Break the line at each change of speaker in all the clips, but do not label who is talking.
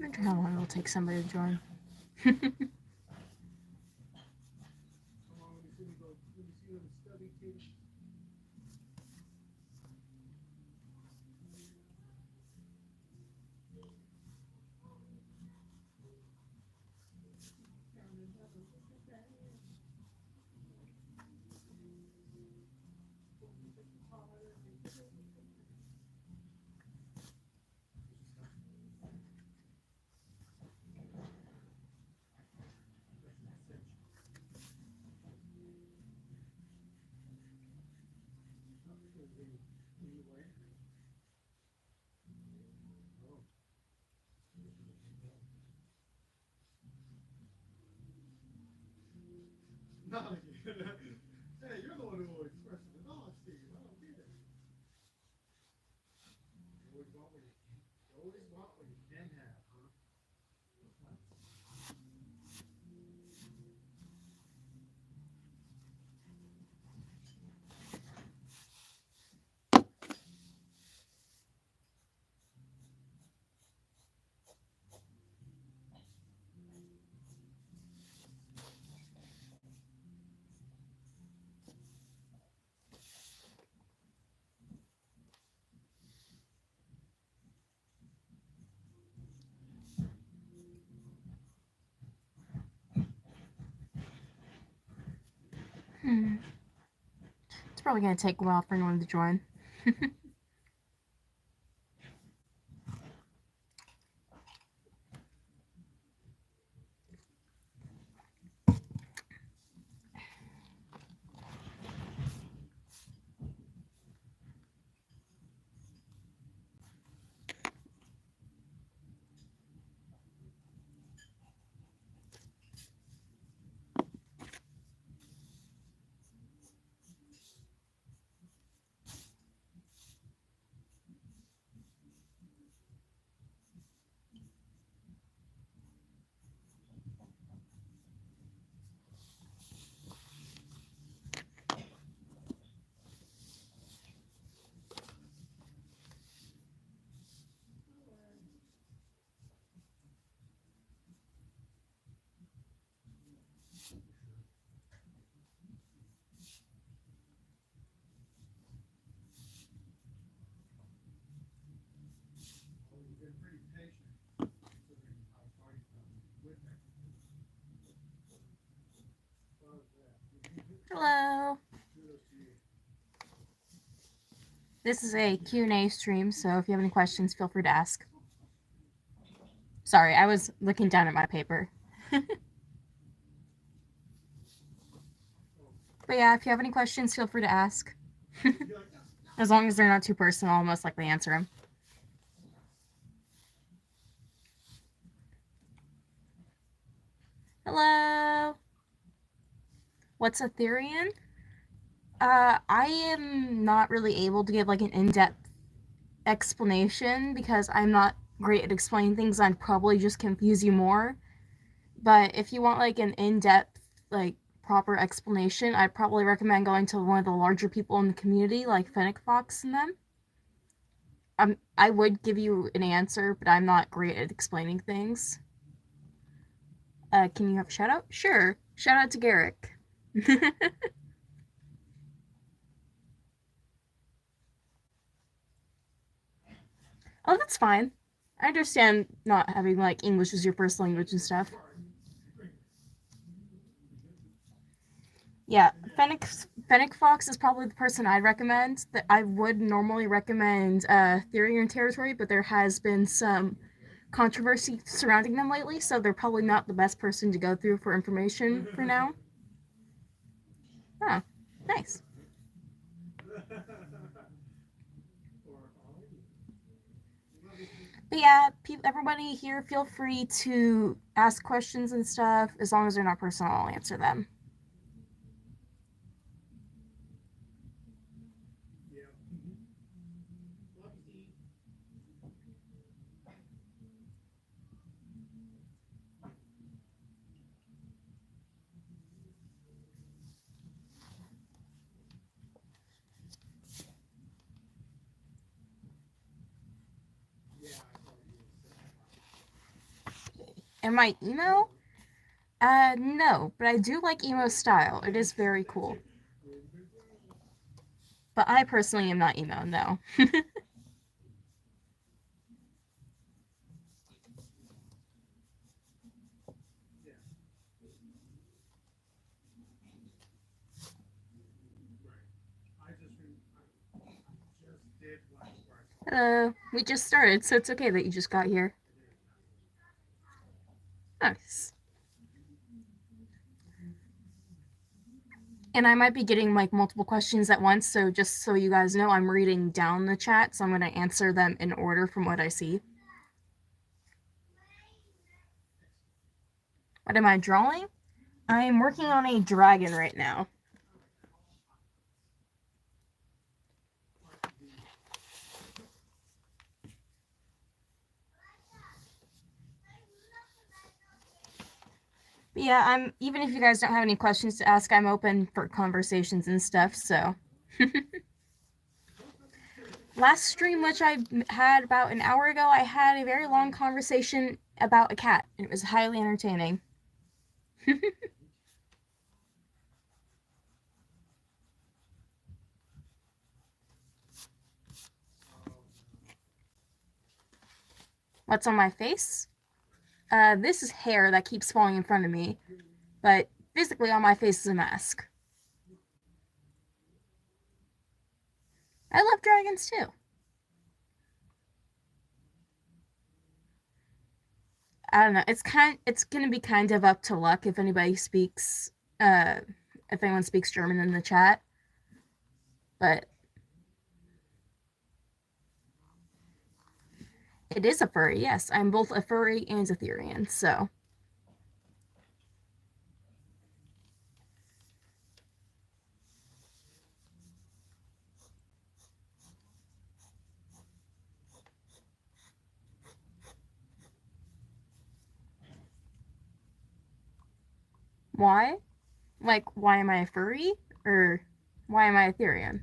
I wonder how long it'll take somebody to join.
Hey, you're the one who expresses the knowledge, Steve. I don't get it. You always want what you can have, huh?
It's probably gonna take a while for anyone to join.
Well, you've been pretty patient, considering how far you've come with that.
Hello.
Kudos to you.
This is a Q&A stream, so if you have any questions, feel free to ask. Sorry, I was looking down at my paper. But yeah, if you have any questions, feel free to ask. As long as they're not too personal, I'll most likely answer them. Hello. What's a Therian? I am not really able to give like an in-depth explanation because I'm not great at explaining things. I'd probably just confuse you more. But if you want like an in-depth, like proper explanation, I'd probably recommend going to one of the larger people in the community, like Fennec Fox and them. I would give you an answer, but I'm not great at explaining things. Can you have a shout out? Sure. Shout out to Garrick. Oh, that's fine. I understand not having like English as your first language and stuff. Yeah, Fennec Fox is probably the person I'd recommend. That I would normally recommend Therian Territory, but there has been some controversy surrounding them lately, so they're probably not the best person to go through for information for now. Oh, nice. But yeah, everybody here, feel free to ask questions and stuff. As long as they're not personal, I'll answer them. Am I emo? No, but I do like emo style. It is very cool. But I personally am not emo, no.
Yeah, right. I just did Wildfire.
We just started, so it's okay that you just got here. Nice. And I might be getting like multiple questions at once, so just so you guys know, I'm reading down the chat, so I'm going to answer them in order from what I see. What am I drawing? I am working on a dragon right now. But yeah, I'm even if you guys don't have any questions to ask, I'm open for conversations and stuff, so last stream, which I had about an hour ago, I had a very long conversation about a cat, and it was highly entertaining. What's on my face? This is hair that keeps falling in front of me, but physically on my face is a mask. I love dragons too. I don't know. It's gonna be kind of up to luck if anybody speaks if anyone speaks German in the chat. But it is a furry, yes. I'm both a furry and a Therian, so why? Like, why am I a furry? Or why am I a Therian?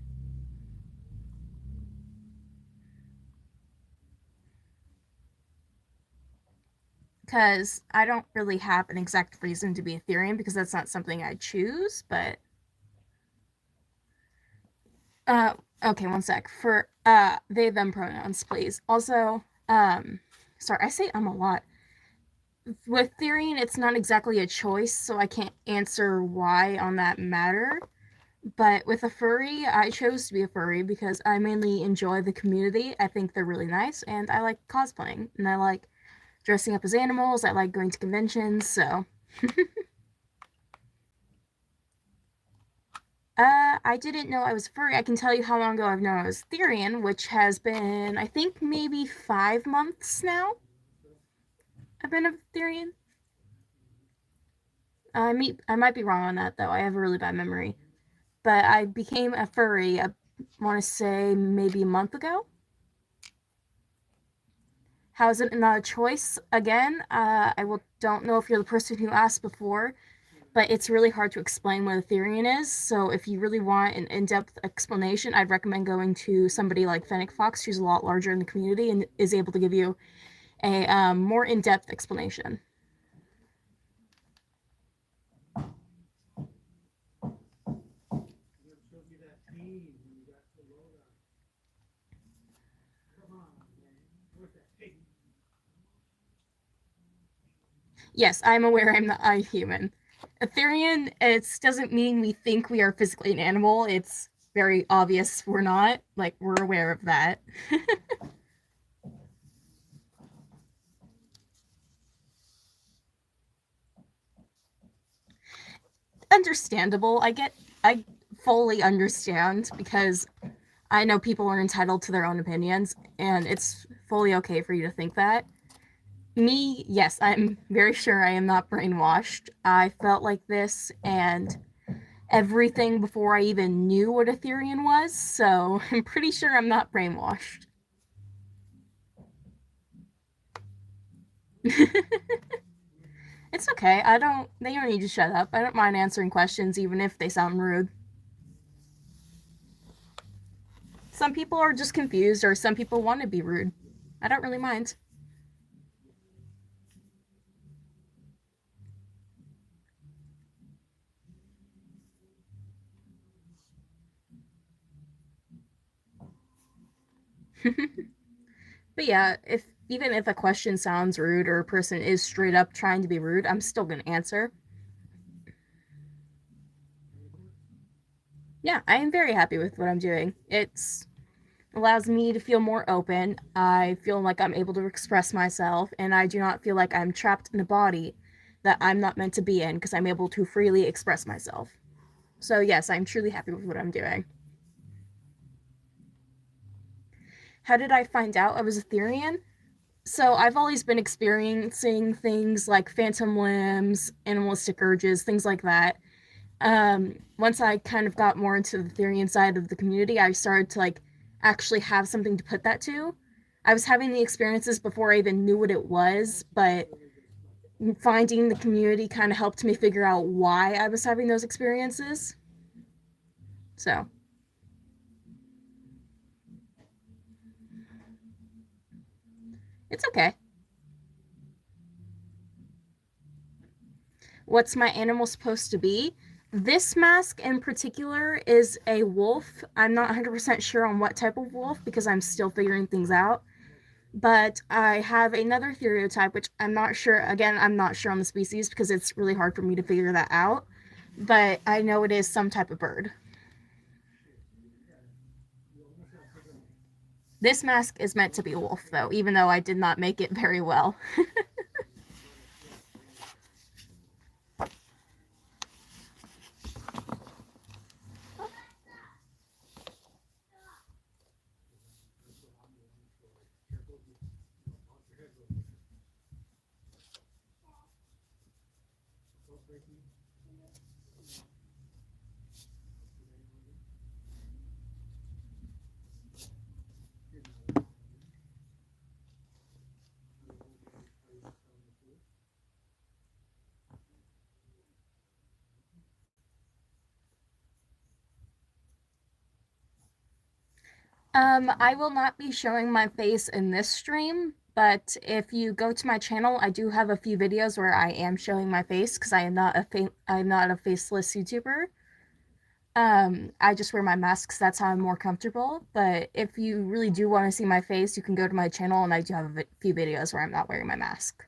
Because I don't really have an exact reason to be a Therian because that's not something I choose, but uh okay, one sec. For they them pronouns, please. Also, sorry, I say a lot. With Therian, it's not exactly a choice, so I can't answer why on that matter. But with a furry, I chose to be a furry because I mainly enjoy the community. I think they're really nice, and I like cosplaying, and I like dressing up as animals. I like going to conventions, so. I didn't know I was furry. I can tell you how long ago I've known I was Therian, which has been, I think, maybe 5 months now. I've been a Therian. I might be wrong on that, though. I have a really bad memory. But I became a furry, I want to say, maybe a month ago. How is it not a choice? Again, don't know if you're the person who asked before, but it's really hard to explain what a Therian is. So if you really want an in-depth explanation, I'd recommend going to somebody like Fennec Fox, who's a lot larger in the community and is able to give you a more in-depth explanation. Yes, I'm aware I'm not a human. Therian, it doesn't mean we think we are physically an animal. It's very obvious we're not. Like, we're aware of that. Understandable. I fully understand because I know people are entitled to their own opinions, and it's fully okay for you to think that. Me, yes, I'm very sure I am not brainwashed. I felt like this and everything before I even knew what a Therian was, so I'm pretty sure I'm not brainwashed. It's okay. They don't need to shut up. I don't mind answering questions even if they sound rude. Some people are just confused or some people want to be rude. I don't really mind. But yeah, if even if a question sounds rude or a person is straight up trying to be rude, I'm still gonna answer. Yeah, I am very happy with what I'm doing. It's allows me to feel more open. I feel like I'm able to express myself, and I do not feel like I'm trapped in a body that I'm not meant to be in because I'm able to freely express myself. So, yes, I'm truly happy with what I'm doing. How did I find out I was a Therian? So, I've always been experiencing things like phantom limbs, animalistic urges, things like that. Once I kind of got more into the Therian side of the community, I started to like actually have something to put that to. I was having the experiences before I even knew what it was, but finding the community kind of helped me figure out why I was having those experiences. So, it's okay. What's my animal supposed to be? This mask in particular is a wolf. I'm not 100% sure on what type of wolf because I'm still figuring things out. But I have another stereotype, which I'm not sure. Again, I'm not sure on the species because it's really hard for me to figure that out. But I know it is some type of bird. This mask is meant to be a wolf, though, even though I did not make it very well. I will not be showing my face in this stream, but if you go to my channel, I do have a few videos where I am showing my face because I'm not a faceless YouTuber. I just wear my masks. That's how I'm more comfortable. But if you really do want to see my face, you can go to my channel, and I do have a few videos where I'm not wearing my mask.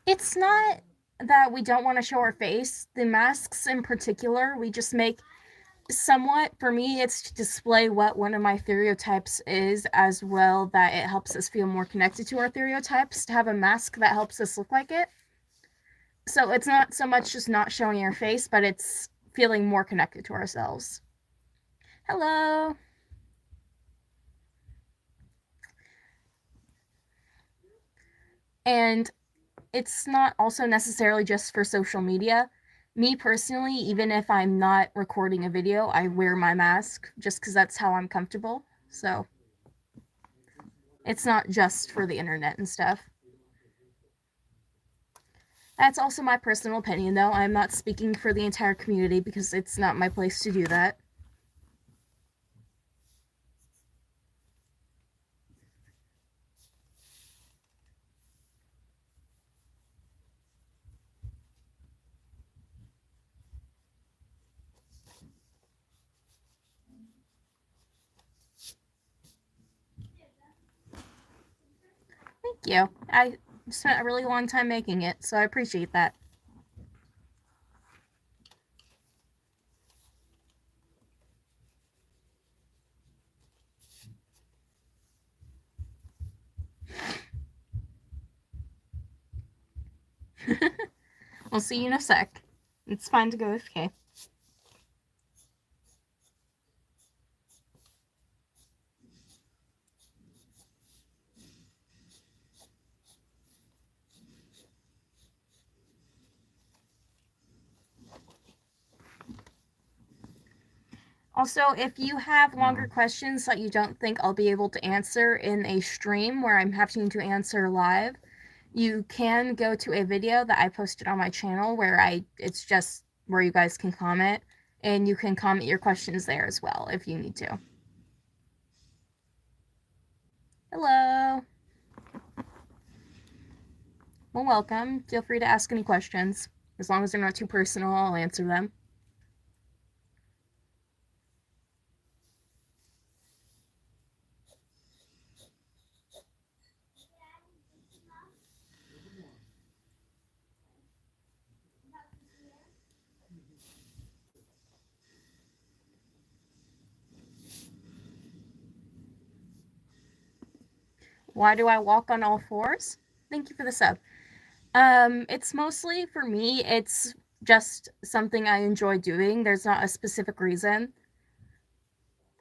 It's not that we don't want to show our face. The masks in particular, we just make somewhat, for me, it's to display what one of my stereotypes is, as well that it helps us feel more connected to our stereotypes to have a mask that helps us look like it. So it's not so much just not showing our face, but it's feeling more connected to ourselves. Hello. And it's not also necessarily just for social media. Me personally, even if I'm not recording a video, I wear my mask just because that's how I'm comfortable. So it's not just for the internet and stuff. That's also my personal opinion, though. I'm not speaking for the entire community because it's not my place to do that. Thank you. I spent a really long time making it, so I appreciate that. We'll see you in a sec. It's fine to go with K. Also, if you have longer questions that you don't think I'll be able to answer in a stream where I'm having to answer live, you can go to a video that I posted on my channel where it's just where you guys can comment, and you can comment your questions there as well if you need to. Hello. Well, welcome. Feel free to ask any questions. As long as they're not too personal, I'll answer them. Why do I walk on all fours? Thank you for the sub. It's mostly for me, it's just something I enjoy doing. There's not a specific reason.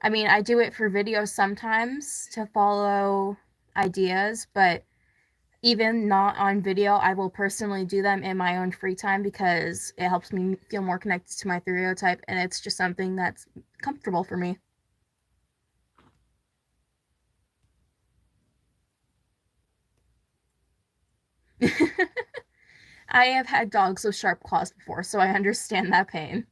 I mean, I do it for videos sometimes to follow ideas, but even not on video, I will personally do them in my own free time because it helps me feel more connected to my stereotype, and it's just something that's comfortable for me. I have had dogs with sharp claws before, so I understand that pain.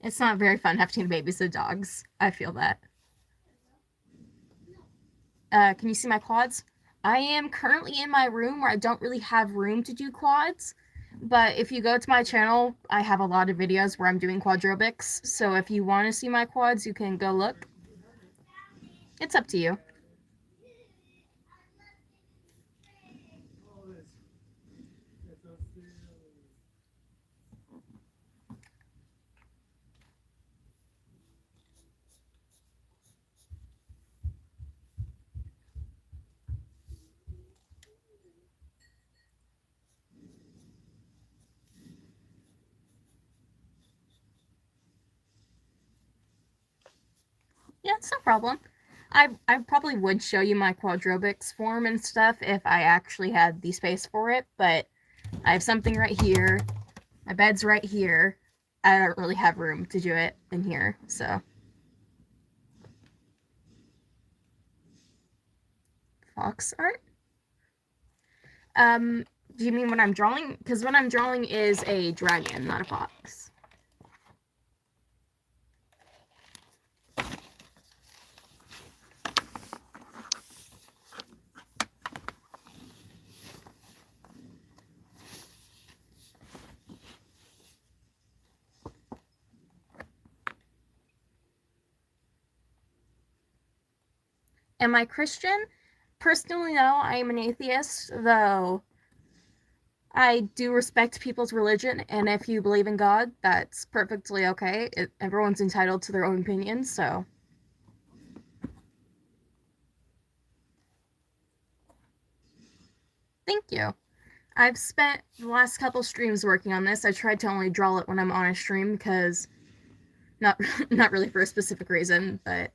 It's not very fun having to babysit dogs. I feel that. Can you see my quads? I am currently in my room where I don't really have room to do quads. But if you go to my channel, I have a lot of videos where I'm doing quadrobics. So if you want to see my quads, you can go look. It's up to you. Yeah, it's no problem. I probably would show you my quadrobics form and stuff if I actually had the space for it, but I have something right here. My bed's right here. I don't really have room to do it in here, so. Fox art? Do you mean what I'm drawing? Because what I'm drawing is a dragon, not a fox. Am I Christian? Personally, no. I am an atheist, though I do respect people's religion, and if you believe in God, that's perfectly okay. Everyone's entitled to their own opinions, so. Thank you. I've spent the last couple streams working on this. I tried to only draw it when I'm on a stream because not not really for a specific reason, but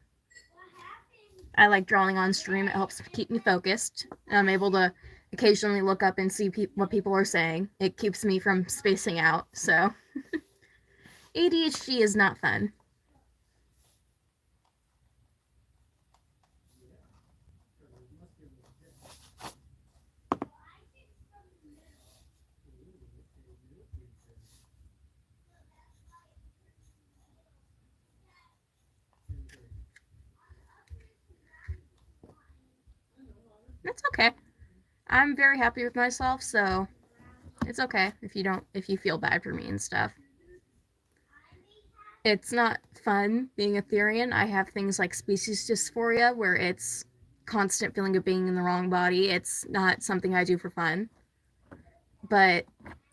I like drawing on stream. It helps keep me focused. I'm able to occasionally look up and see what people are saying. It keeps me from spacing out, so. ADHD is not fun. That's okay. I'm very happy with myself, so it's okay if you feel bad for me and stuff. It's not fun being a Therian. I have things like species dysphoria where it's constant feeling of being in the wrong body. It's not something I do for fun. But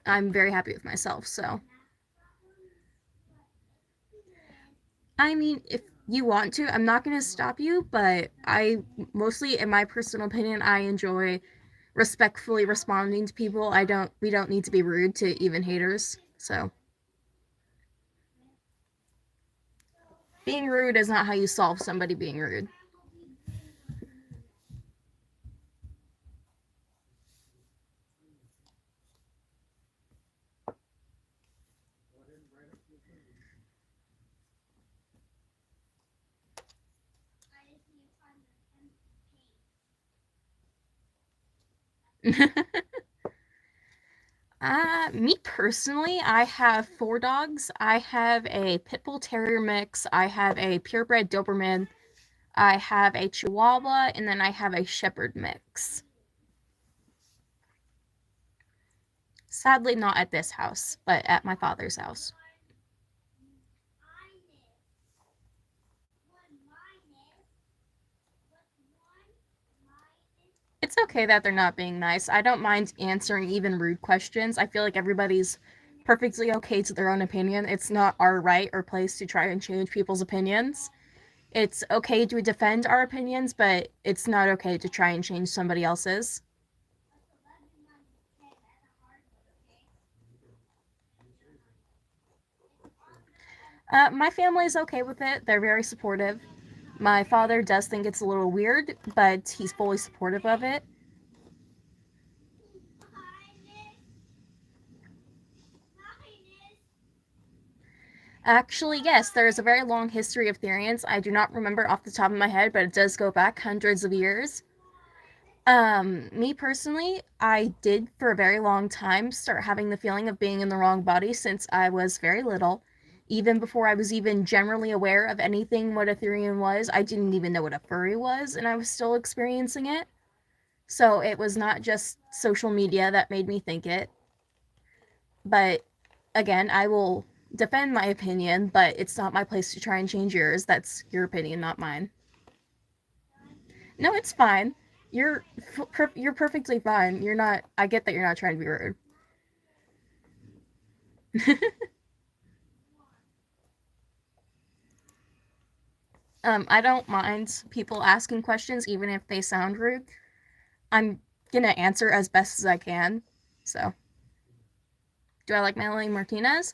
I'm very happy with myself, so. I mean, if you want to, I'm not going to stop you, but I mostly, in my personal opinion, I enjoy respectfully responding to people. We don't need to be rude to even haters, so. Being rude is not how you solve somebody being rude. Me personally, I have four dogs. I have a pit bull terrier mix. I have a purebred Doberman. I have a Chihuahua, and then I have a Shepherd mix. Sadly, not at this house, but at my father's house. It's okay that they're not being nice. I don't mind answering even rude questions. I feel like everybody's perfectly okay to their own opinion. It's not our right or place to try and change people's opinions. It's okay to defend our opinions, but it's not okay to try and change somebody else's. My family is okay with it. They're very supportive. My father does think it's a little weird, but he's fully supportive of it. Actually, yes, there is a very long history of Therians. I do not remember off the top of my head, but it does go back hundreds of years. Me personally, I did for a very long time start having the feeling of being in the wrong body since I was very little. Even before I was even generally aware of anything what a Therian was, I didn't even know what a furry was, and I was still experiencing it. So it was not just social media that made me think it. But again, I will defend my opinion, but it's not my place to try and change yours. That's your opinion, not mine. No, it's fine. You're you're perfectly fine. You're not. I get that you're not trying to be rude. I don't mind people asking questions, even if they sound rude. I'm gonna answer as best as I can. So, do I like Melanie Martinez?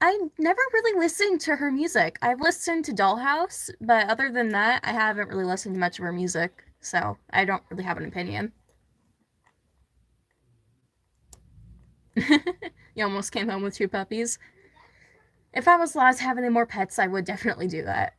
I never really listened to her music. I've listened to Dollhouse, but other than that, I haven't really listened to much of her music. So I don't really have an opinion. You almost came home with two puppies. If I was allowed to have any more pets, I would definitely do that.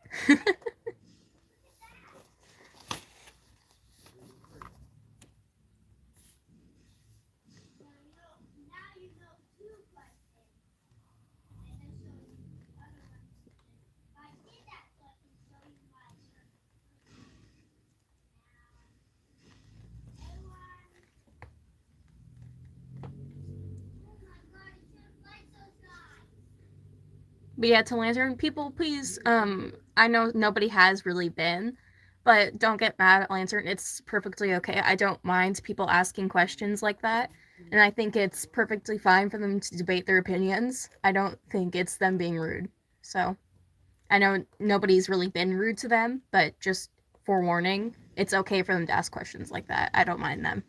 But yeah, to Lantern people, please. I know nobody has really been, but don't get mad at Lantern. It's perfectly okay. I don't mind people asking questions like that, and I think it's perfectly fine for them to debate their opinions. I don't think it's them being rude. So I know nobody's really been rude to them, but just forewarning, it's okay for them to ask questions like that. I don't mind them.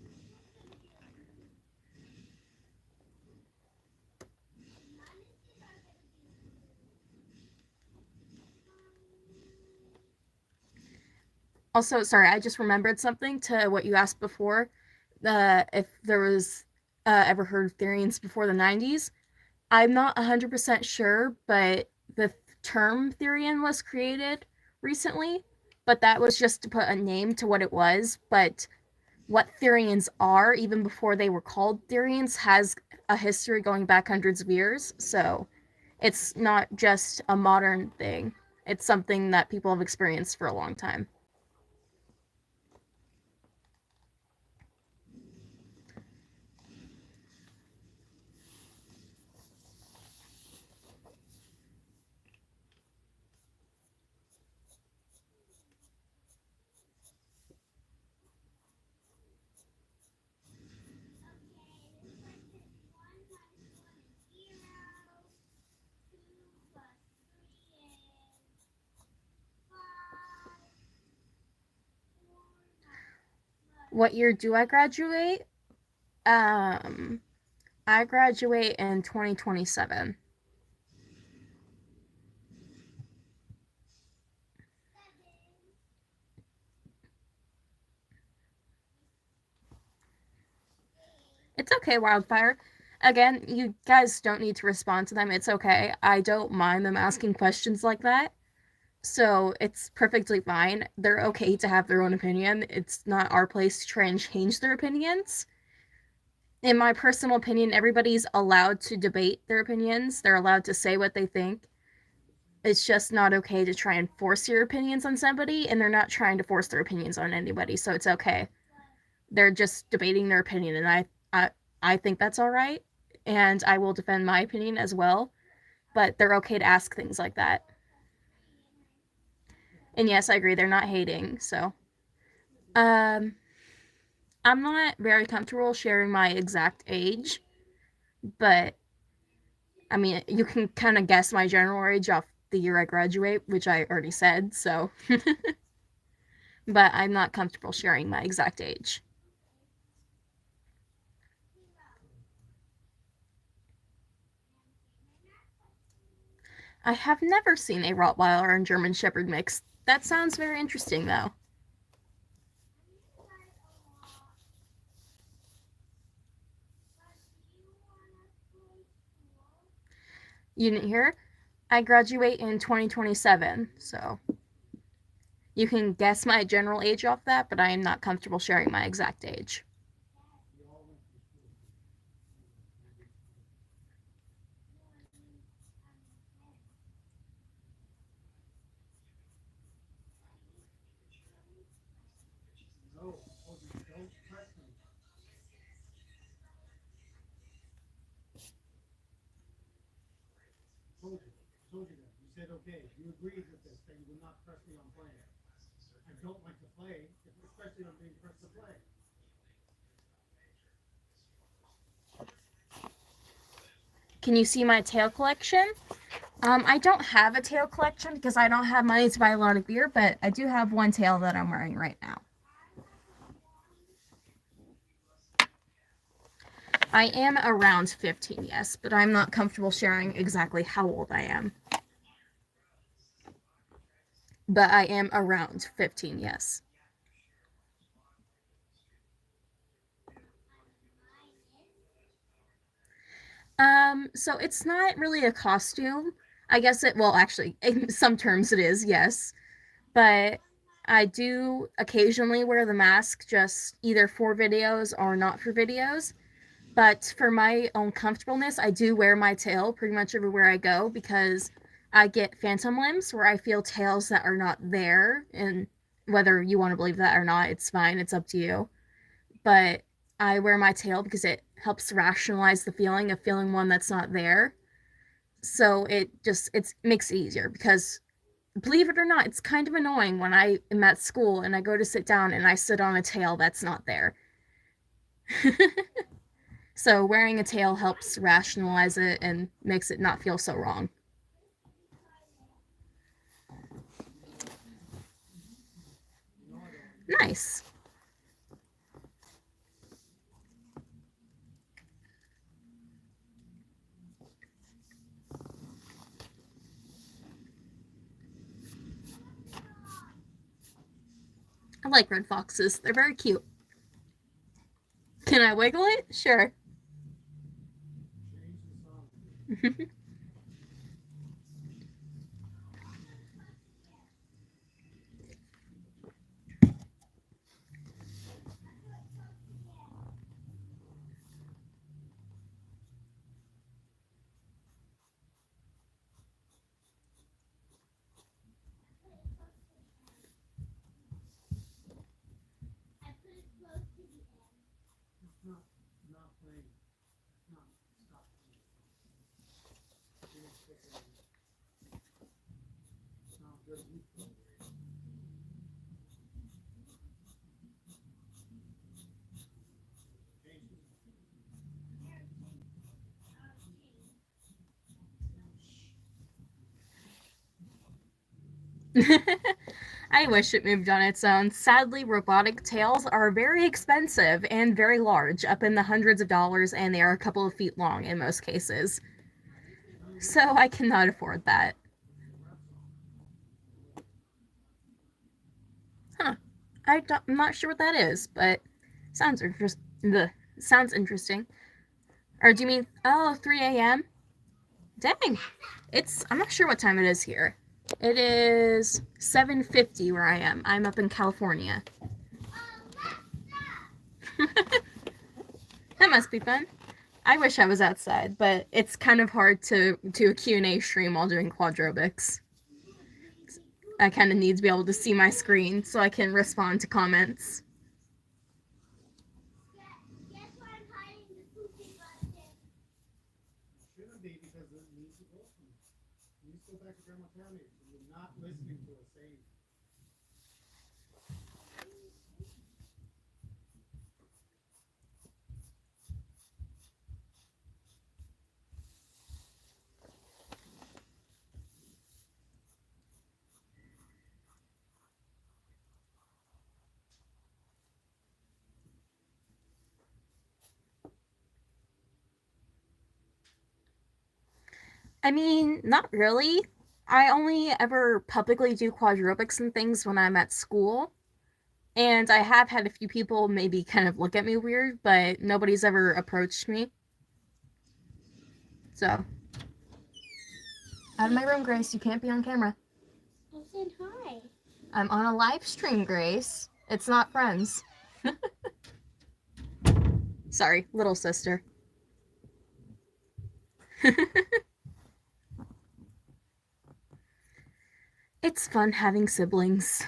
Also, sorry, I just remembered something to what you asked before. If there was ever heard of Therians before the 90s. I'm not 100% sure, but the term Therian was created recently, but that was just to put a name to what it was. But what Therians are, even before they were called Therians, has a history going back hundreds of years. So it's not just a modern thing, it's something that people have experienced for a long time. What year do I graduate? Um, I graduate in 2027. It's okay, Wildfire. Again, you guys don't need to respond to them. It's okay. I don't mind them asking questions like that. So it's perfectly fine. They're okay to have their own opinion. It's not our place to try and change their opinions. in my personal opinion, everybody's allowed to debate their opinions. They're allowed to say what they think. It's just not okay to try and force your opinions on somebody, and they're not trying to force their opinions on anybody, so it's okay. They're just debating their opinion, and I think that's all right, and I will defend my opinion as well. But they're okay to ask things like that. And yes, I agree, they're not hating. So, um, I'm not very comfortable sharing my exact age, but I mean, you can kind of guess my general age off the year I graduate, which I already said. So, but I'm not comfortable sharing my exact age. I have never seen a Rottweiler and German Shepherd mix. That sounds very interesting, though. You didn't hear? I graduate in 2027, so you can guess my general age off that, but I am not comfortable sharing my exact age.
No, oh, don't press me. Told you that. You said okay. You agreed with this, that you would not press me on playing. I don't like to play, especially when I'm being pressed to play.
Can you see my tail collection? I don't have a tail collection because I don't have money to buy a lot of gear, but I do have one tail that I'm wearing right now. I am around 15, yes, but I'm not comfortable sharing exactly how old I am. But I am around 15, yes. So it's not really a costume. I guess it, well, actually, in some terms it is, yes. But I do occasionally wear the mask just either for videos or not for videos. But for my own comfortableness, I do wear my tail pretty much everywhere I go because I get phantom limbs where I feel tails that are not there. And whether you want to believe that or not, it's fine, it's up to you. But I wear my tail because it helps rationalize the feeling of feeling one that's not there. So it makes it easier because believe it or not, it's kind of annoying when I am at school and I go to sit down and I sit on a tail that's not there. So wearing a tail helps rationalize it and makes it not feel so wrong. Nice. I like red foxes. They're very cute. Can I wiggle it? Sure.
Not playing. Not stop playing. Sounds good.
I wish it moved on its own. Sadly, robotic tails are very expensive and very large, up in the hundreds of dollars, and they are a couple of feet long in most cases. So I cannot afford that. Huh. I'm not sure what that is, but sounds sounds interesting. Or do you mean, oh, 3 a.m.? Dang. I'm not sure what time it is here. It is 7:50 where I am. I'm up in California. must be fun. I wish I was outside, but it's kind of hard to do a Q&A stream while doing quadrobics. I kind of need to be able to see my screen so I can respond to comments.
Shouldn't be because it needs to go. You need to go back to Grandma Tammy. You're not listening to us saying.
I mean, not really. I only ever publicly do quadrobics and things when I'm at school. And I have had a few people maybe kind of look at me weird, but nobody's ever approached me. So. Out of my room, Grace. You can't be on camera.
I said hi.
I'm on a live stream, Grace. It's not friends. Sorry, little sister. It's fun having siblings.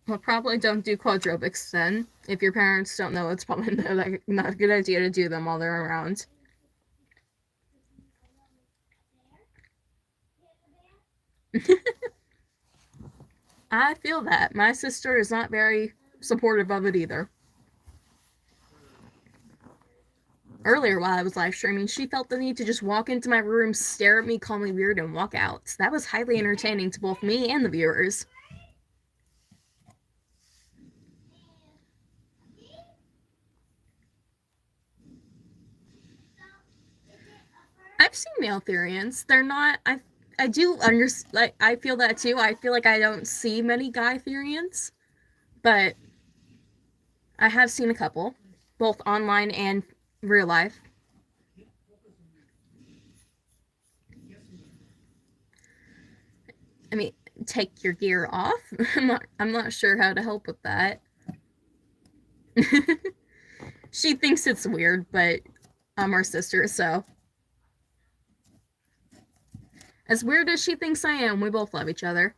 Well, probably don't do quadrobics then. If your parents don't know, it's probably not a good idea to do them while they're around. I feel that. My sister is not very supportive of it either. Earlier, while I was live streaming, she felt the need to just walk into my room, stare at me, call me weird, and walk out. So that was highly entertaining to both me and the viewers. I've seen male Therians. They're not. I do understand. Like, I feel that too. I feel like I don't see many guy Therians, but I have seen a couple, both online and real life. I mean, take your gear off. I'm not sure how to help with that. She thinks it's weird, but I'm her sister, so. As weird as she thinks I am, we both love each other.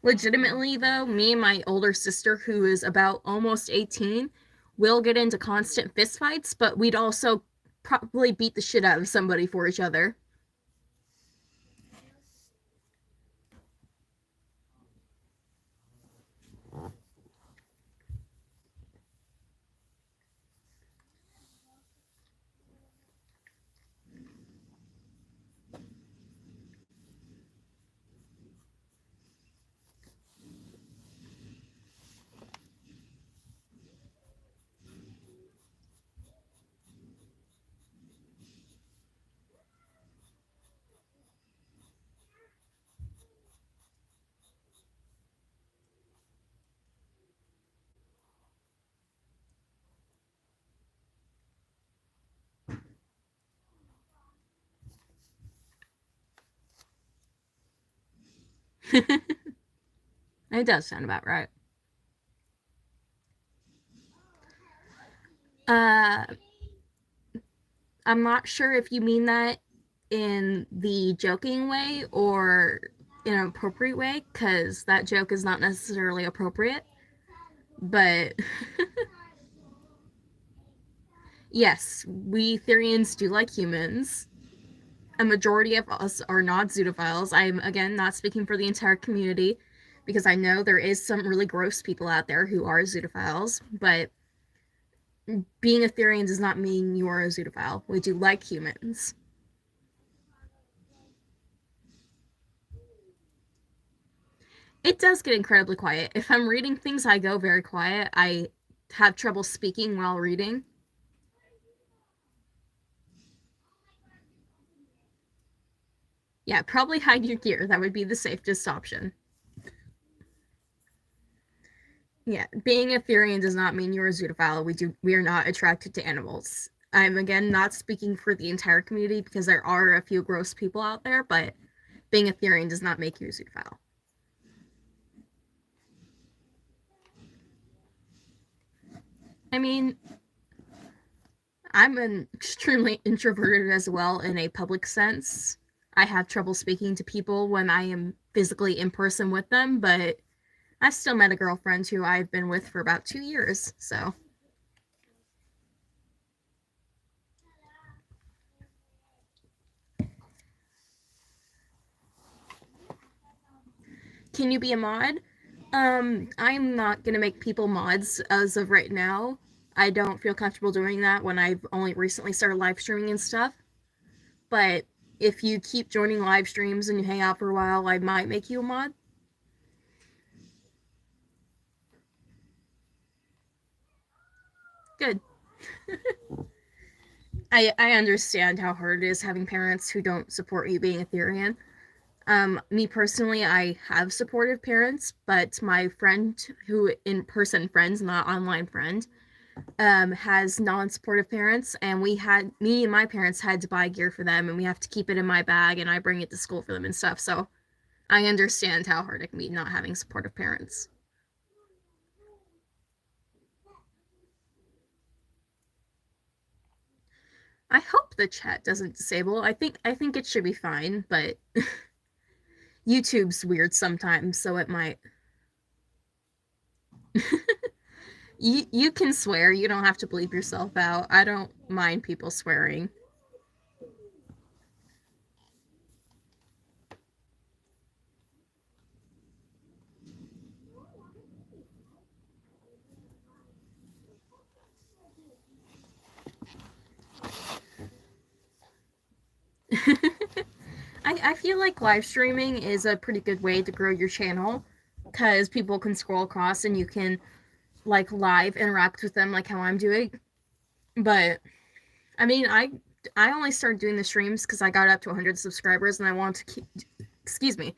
Legitimately, though, me and my older sister, who is about almost 18, will get into constant fistfights, but we'd also probably beat the shit out of somebody for each other. It does sound about right. I'm not sure if you mean that in the joking way or in an appropriate way, because that joke is not necessarily appropriate. But yes, we Therians do like humans. A majority of us are not zoophiles. I'm, again, not speaking for the entire community, because I know there is some really gross people out there who are zoophiles, but being a Therian does not mean you are a zoophile. We do like humans. It does get incredibly quiet. If I'm reading things, I go very quiet. I have trouble speaking while reading. Yeah, probably hide your gear. That would be the safest option. Yeah, being a Therian does not mean you're a zootophile. We are not attracted to animals. I'm again not speaking for the entire community because there are a few gross people out there, but being a Therian does not make you a zootophile. I mean, I'm an extremely introverted as well in a public sense. I have trouble speaking to people when I am physically in person with them, but I still met a girlfriend who I've been with for about 2 years, so. Can you be a mod? I'm not gonna make people mods as of right now. I don't feel comfortable doing that when I've only recently started live streaming and stuff. But if you keep joining live streams and you hang out for a while, I might make you a mod. Good. I understand how hard it is having parents who don't support you being a Therian. Me personally, I have supportive parents, but my friend, who in person friends, not online friend, has non-supportive parents, and me and my parents had to buy gear for them, and we have to keep it in my bag, and I bring it to school for them and stuff. So I understand how hard it can be not having supportive parents. I hope the chat doesn't disable. I think it should be fine, but YouTube's weird sometimes, so it might. You can swear. You don't have to bleep yourself out. I don't mind people swearing. I feel like live streaming is a pretty good way to grow your channel because people can scroll across and you can like live interact with them like how I'm doing. But I mean, I only started doing the streams because I got up to 100 subscribers and I want to keep, excuse me.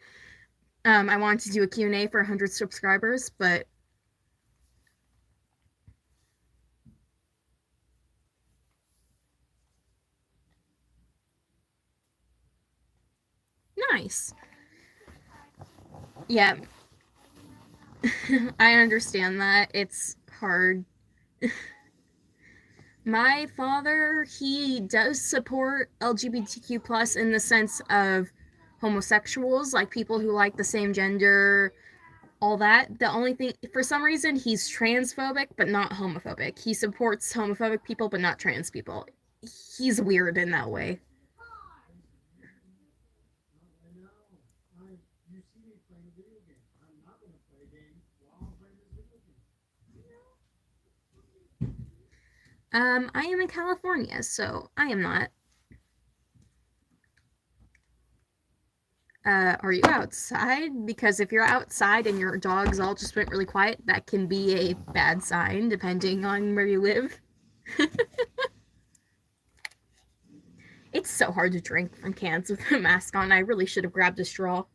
I wanted to do a Q&A for 100 subscribers, but nice. Yeah, I understand that. It's hard. My father, he does support LGBTQ plus in the sense of homosexuals, like people who like the same gender, all that. The only thing, for some reason, he's transphobic but not homophobic. He supports homophobic people but not trans people. He's weird in that way.
I know. You see me playing a video game. I'm not going to play a game while I'm playing this video game.
I am in California, so I am not. Are you outside? Because if you're outside and your dogs all just went really quiet, that can be a bad sign depending on where you live. It's so hard to drink from cans with a mask on. I really should have grabbed a straw.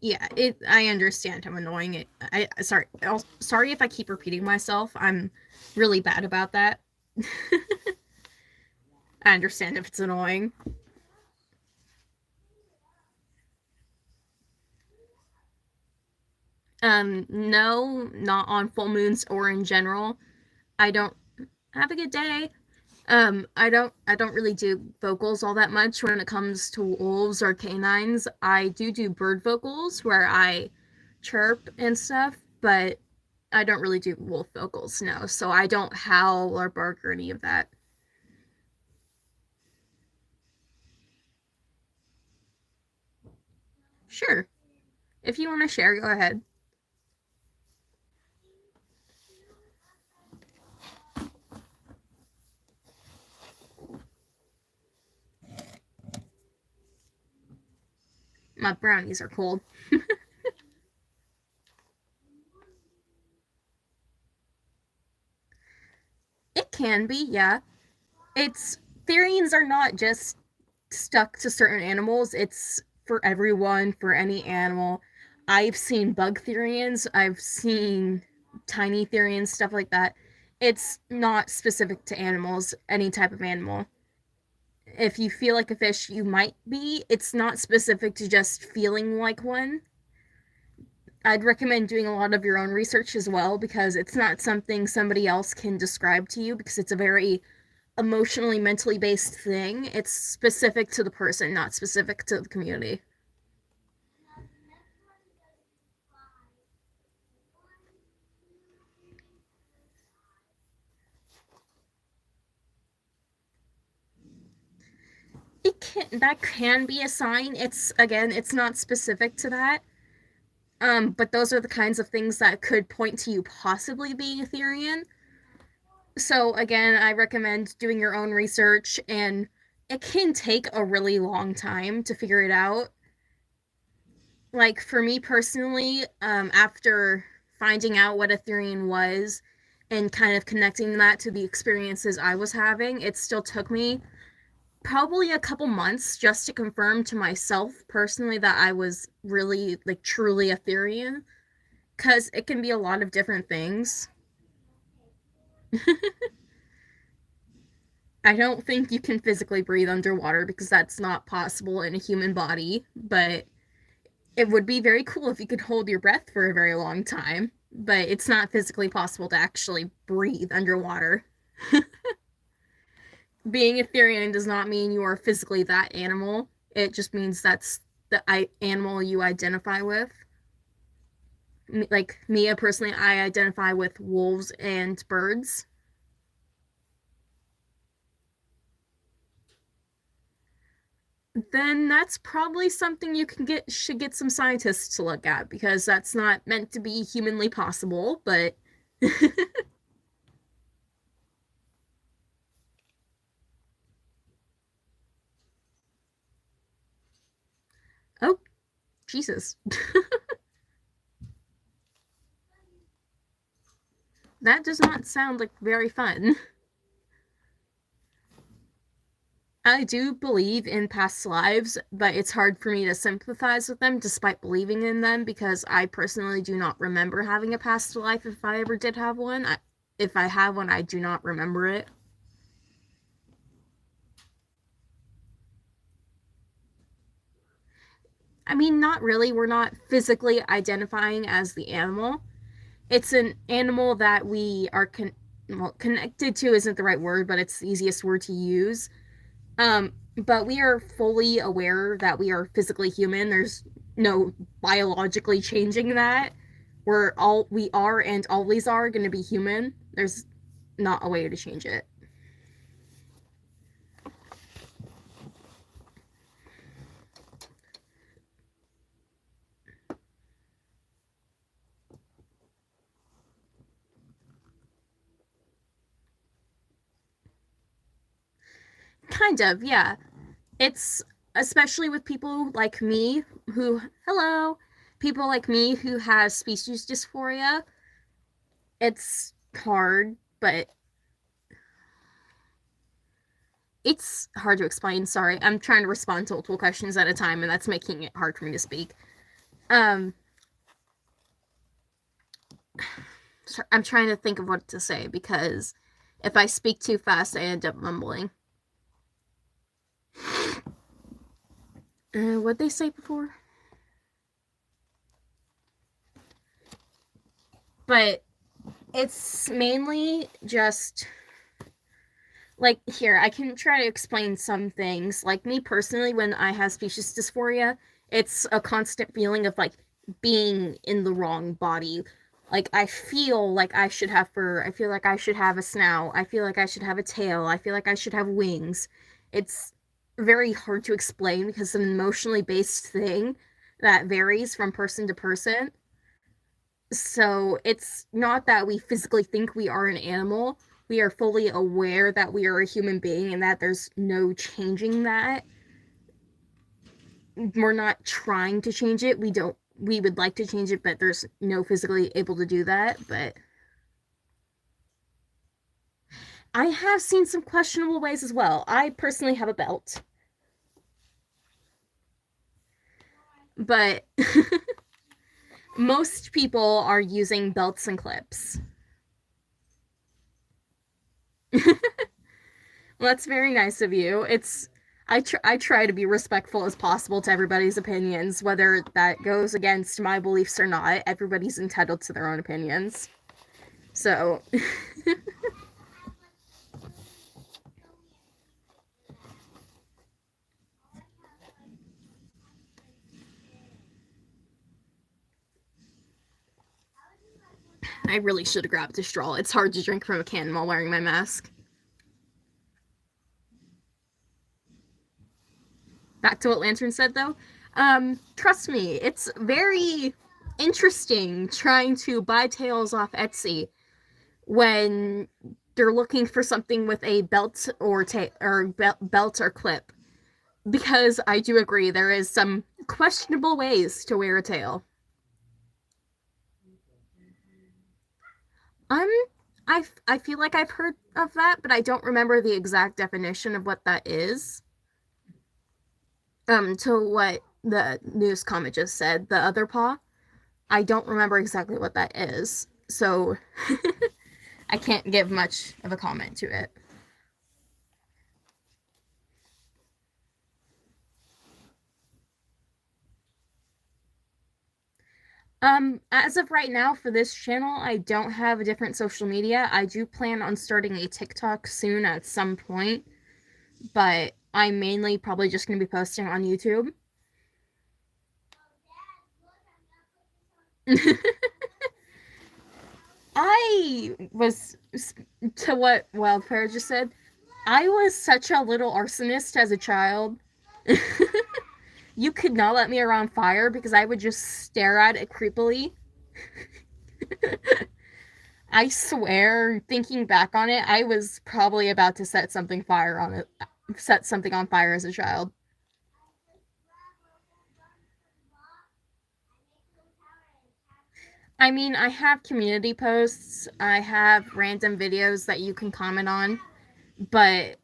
Yeah, I understand how annoying it. Sorry if I keep repeating myself. I'm really bad about that. I understand if it's annoying. No, not on full moons or in general. I don't have a good day. I don't really do vocals all that much when it comes to wolves or canines. I do bird vocals where I chirp and stuff, but I don't really do wolf vocals, no. So I don't howl or bark or any of that. Sure. If you want to share, go ahead. My brownies are cold. It can be, yeah. It's Therians are not just stuck to certain animals. It's for everyone, for any animal. I've seen bug Therians. I've seen tiny Therians, stuff like that. It's not specific to animals, any type of animal. If you feel like a fish, you might be. It's not specific to just feeling like one. I'd recommend doing a lot of your own research as well because it's not something somebody else can describe to you because it's a very emotionally, mentally based thing. It's specific to the person, not specific to the community. That can be a sign. It's again, it's not specific to that. But those are the kinds of things that could point to you possibly being a Therian. So again, I recommend doing your own research, and it can take a really long time to figure it out. Like for me personally, after finding out what a Therian was and kind of connecting that to the experiences I was having, it still took me probably a couple months just to confirm to myself personally that I was really, like, truly a Therian. Because it can be a lot of different things. I don't think you can physically breathe underwater because that's not possible in a human body, but it would be very cool if you could hold your breath for a very long time. But it's not physically possible to actually breathe underwater. Being a Therian does not mean you are physically that animal. It just means that's the animal you identify with. Like me personally, I identify with wolves and birds. Then that's probably something you should get some scientists to look at because that's not meant to be humanly possible, but oh, Jesus. That does not sound like very fun. I do believe in past lives, but it's hard for me to sympathize with them despite believing in them because I personally do not remember having a past life if I ever did have one. If I have one, I do not remember it. I mean, not really. We're not physically identifying as the animal. It's an animal that we are connected to isn't the right word, but it's the easiest word to use. But we are fully aware that we are physically human. There's no biologically changing that. We are and always are going to be human. There's not a way to change it. Kind of, yeah. It's especially with people like me who, hello, people like me who have species dysphoria. It's hard, but it's hard to explain. Sorry, I'm trying to respond to multiple questions at a time, and that's making it hard for me to speak. Um, I'm trying to think of what to say because if I speak too fast, I end up mumbling. What'd they say before? But it's mainly just like here, I can try to explain some things. Like me personally, when I have species dysphoria, it's a constant feeling of like being in the wrong body. Like I feel like I should have fur. I feel like I should have a snout. I feel like I should have a tail. I feel like I should have wings. It's very hard to explain because it's an emotionally based thing that varies from person to person. So it's not that we physically think we are an animal. We are fully aware that we are a human being and that there's no changing that. we're not trying to change it. We would like to change it, but there's no physically able to do that. But I have seen some questionable ways as well. I personally have a belt, but most people are using belts and clips. Well, that's very nice of you. I try to be respectful as possible to everybody's opinions, whether that goes against my beliefs or not. Everybody's entitled to their own opinions. So, I really should have grabbed a straw. It's hard to drink from a can while wearing my mask. Back to what Lantern said, though. Trust me, it's very interesting trying to buy tails off Etsy when they're looking for something with a belt or belt or clip, because I do agree there is some questionable ways to wear a tail. I'm I feel like I've heard of that, but I don't remember the exact definition of what that is. To what the news comment just said, the other paw. I don't remember exactly what that is, so I can't give much of a comment to it. As of right now for this channel, I don't have a different social media. I do plan on starting a TikTok soon at some point, but I'm mainly probably just going to be posting on YouTube. I was, to what Wildfire just said, I was such a little arsonist as a child. You could not let me around fire because I would just stare at it creepily. I swear, thinking back on it, I was probably about to set something on fire as a child. I mean, I have community posts, I have random videos that you can comment on, but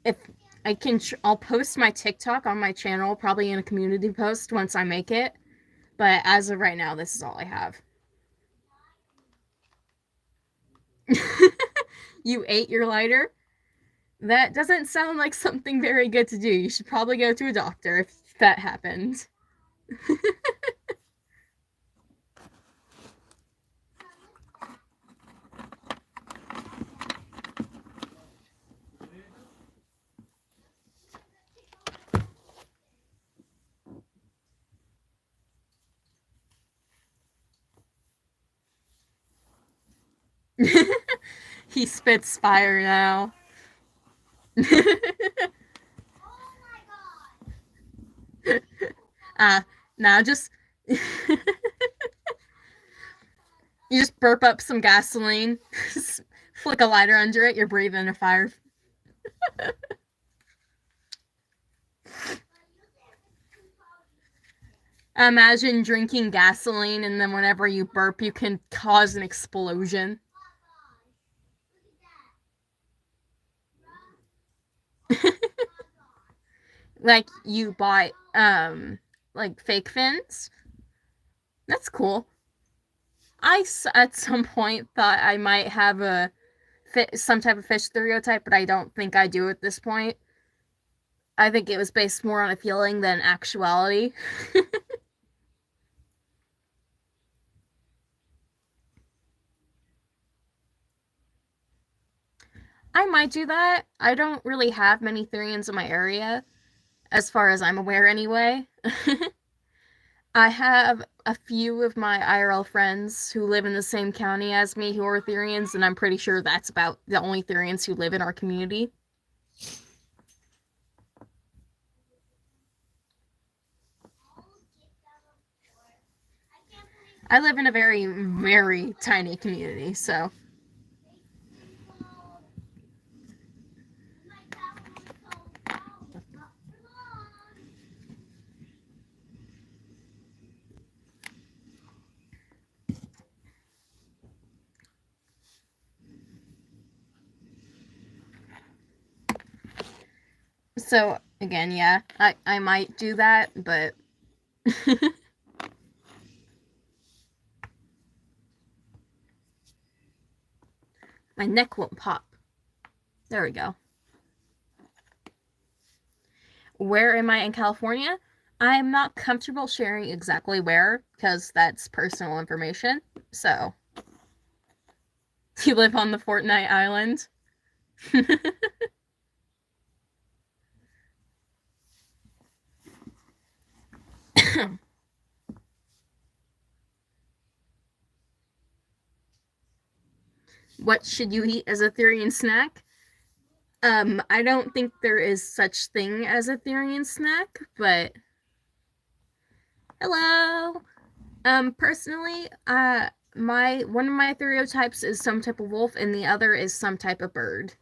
if I can, I'll post my TikTok on my channel, probably in a community post once I make it. But as of right now, this is all I have. You ate your lighter? That doesn't sound like something very good to do. You should probably go to a doctor if that happened. He spits fire now. Now just you just burp up some gasoline, flick a lighter under it, you're breathing a fire. Imagine drinking gasoline and then whenever you burp, you can cause an explosion. Like you bought like fake fins. That's cool. I at some point thought I might have some type of fish stereotype, but I don't think I do at this point. I think it was based more on a feeling than actuality. I might do that. I don't really have many Therians in my area, as far as I'm aware anyway. I have a few of my IRL friends who live in the same county as me who are Therians, and I'm pretty sure that's about the only Therians who live in our community. I live in a very, very tiny community, so. So, again, yeah, I might do that, but... My neck won't pop. There we go. Where am I in California? I'm not comfortable sharing exactly where, because that's personal information. So, you live on the Fortnite Island? What should you eat as a Therian snack? I don't think there is such thing as a Therian snack, but hello. Personally, one of my stereotypes is some type of wolf, and the other is some type of bird.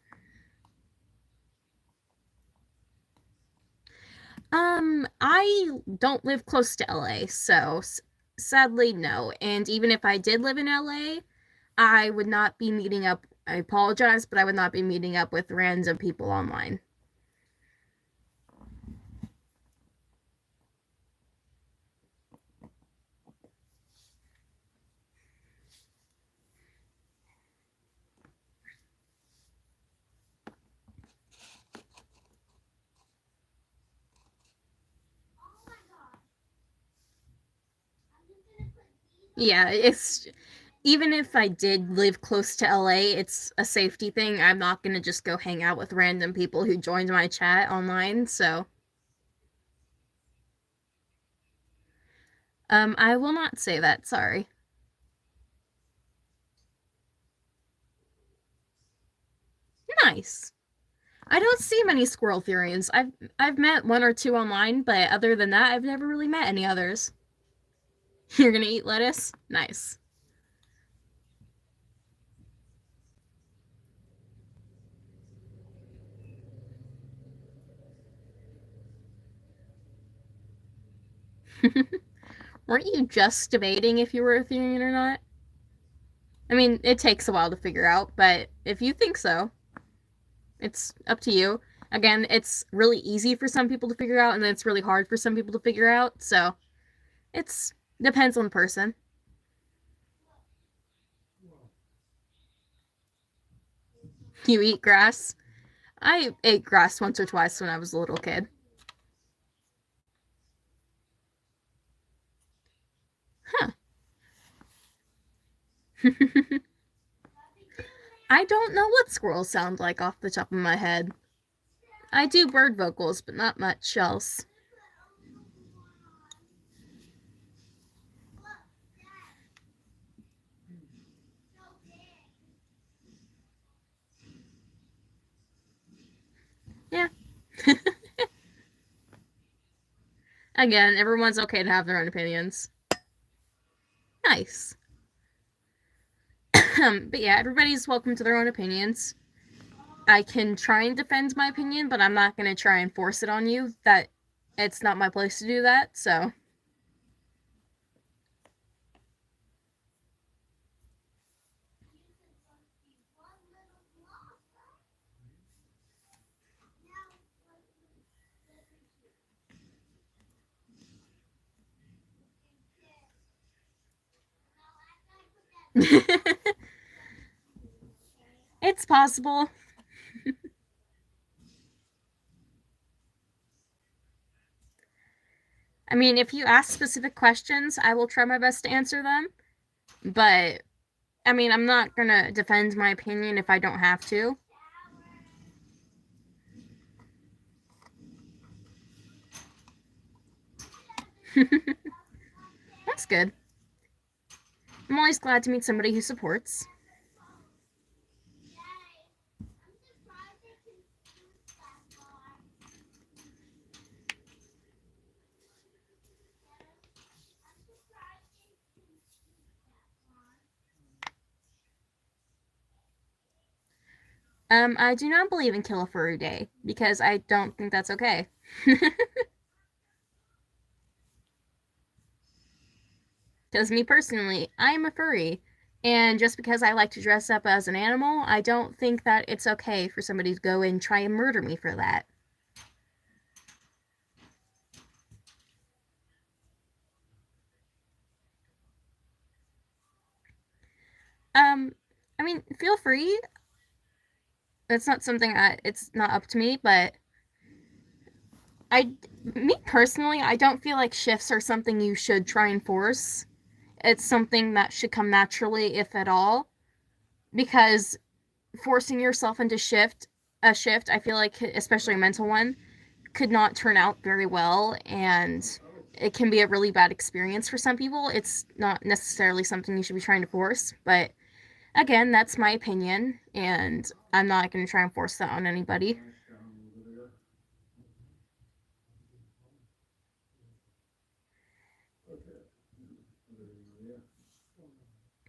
I don't live close to LA, so sadly, no. And even if I did live in LA, I would not be meeting up. I apologize, but I would not be meeting up with random people online. Yeah, it's even if I did live close to LA, it's a safety thing. I'm not gonna just go hang out with random people who joined my chat online, so I will not say that, sorry. Nice. I don't see many squirrel Therians. I've met one or two online, but other than that, I've never really met any others. You're gonna eat lettuce? Nice. Weren't you just debating if you were a Therian or not? I mean, it takes a while to figure out, but if you think so, it's up to you. Again, it's really easy for some people to figure out, and then it's really hard for some people to figure out, so it's depends on the person. You eat grass? I ate grass once or twice when I was a little kid. Huh. I don't know what squirrels sound like off the top of my head. I do bird vocals, but not much else. Yeah. Again, everyone's okay to have their own opinions. Nice. But yeah, everybody's welcome to their own opinions. I can try and defend my opinion, but I'm not going to try and force it on you. That it's not my place to do that, so. It's possible. I mean, if you ask specific questions, I will try my best to answer them. But, I mean, I'm not gonna defend my opinion if I don't have to. That's good. I'm always glad to meet somebody who supports. I do not believe in Kill a Furry Day, because I don't think that's okay. Because me personally, I am a furry, and just because I like to dress up as an animal, I don't think that it's okay for somebody to go and try and murder me for that. I mean, feel free. It's not something it's not up to me, but me personally, I don't feel like shifts are something you should try and force. It's something that should come naturally, if at all, because forcing yourself into a shift, I feel like, especially a mental one, could not turn out very well, and it can be a really bad experience for some people. It's not necessarily something you should be trying to force, but again, that's my opinion, and I'm not going to try and force that on anybody.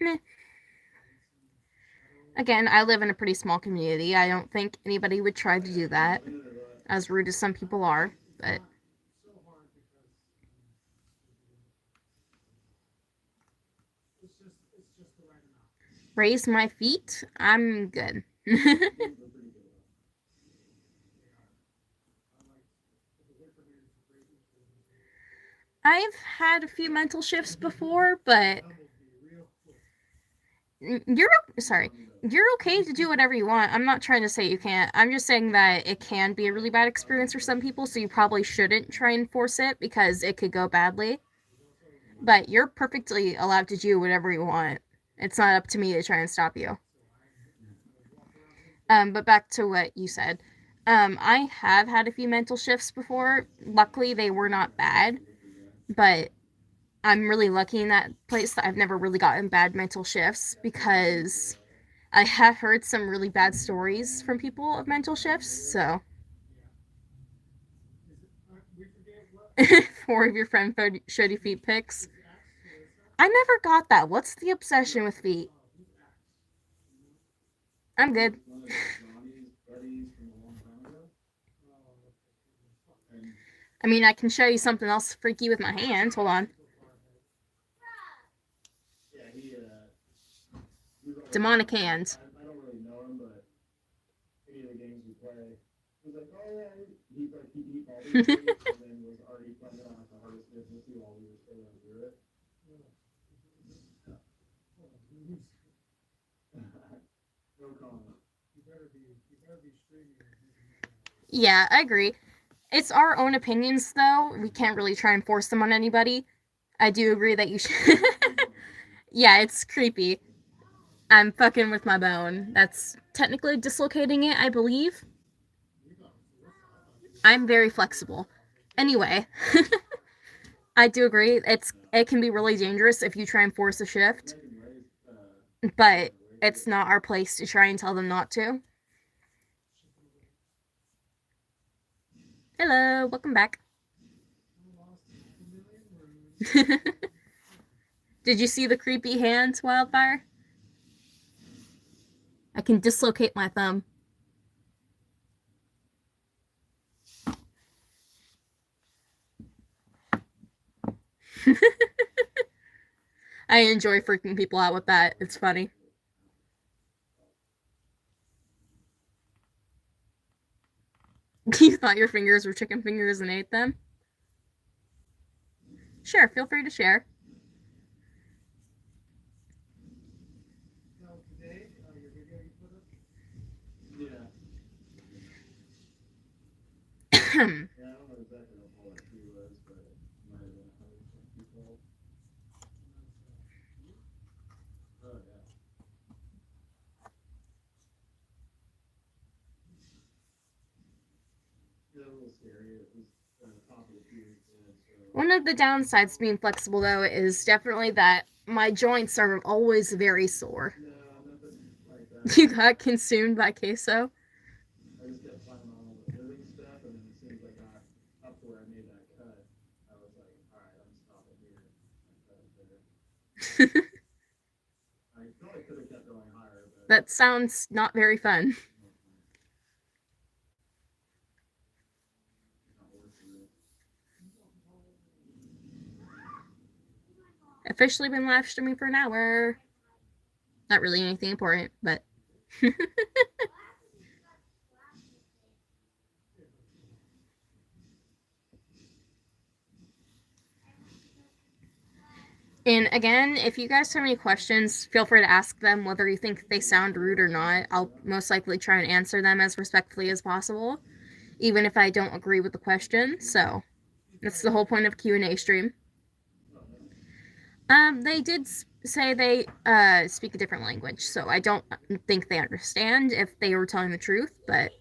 Meh. Again, I live in a pretty small community. I don't think anybody would try to do that, as rude as some people are, but raise my feet, I'm good. I've had a few mental shifts before, but you're sorry. You're okay to do whatever you want. I'm not trying to say you can't. I'm just saying that it can be a really bad experience for some people, so you probably shouldn't try and force it because it could go badly. But you're perfectly allowed to do whatever you want. It's not up to me to try and stop you. But back to what you said. I have had a few mental shifts before. Luckily, they were not bad, but I'm really lucky in that place that I've never really gotten bad mental shifts because I have heard some really bad stories from people of mental shifts. So, 4 of your friend showed you feet pics. I never got that. What's the obsession with feet? I'm good. I mean, I can show you something else freaky with my hands. Hold on. Demonic hands.
I don't really know him, but any of the games we play, he's like, oh yeah, he all these things, and then was already playing on like the hardest difficulty while we were still going through it. No comment. You better be streaming.
Yeah, I agree. It's our own opinions, though. We can't really try and force them on anybody. I do agree that you should. Yeah, it's creepy. I'm fucking with my bone. That's technically dislocating it, I believe. I'm very flexible. Anyway, I do agree. It can be really dangerous if you try and force a shift, but it's not our place to try and tell them not to. Hello, welcome back. Did you see the creepy hands, Wildfire? I can dislocate my thumb. I enjoy freaking people out with that. It's funny. You thought your fingers were chicken fingers and ate them? Sure, feel free to share.
No, today, your video you put up? Yeah. Yeah, I don't know exactly what all that tree was, but it might have been 100 people. Oh, yeah. Yeah, a little scary. It was top of the tree.
One of the downsides to being flexible, though, is definitely that my joints are always very sore.
No, nothing like that.
You got consumed by queso?
I just kept climbing on all the living stuff, and then as soon as I got up to where I made that cut, I was like, all right, I'm stopping here. I probably could have kept going higher, but
That sounds not very fun. Officially been live streaming for an hour. Not really anything important, but. And again, if you guys have any questions, feel free to ask them whether you think they sound rude or not. I'll most likely try and answer them as respectfully as possible, even if I don't agree with the question. So that's the whole point of Q&A stream. They did say they speak a different language, so I don't think they understand if they were telling the truth, but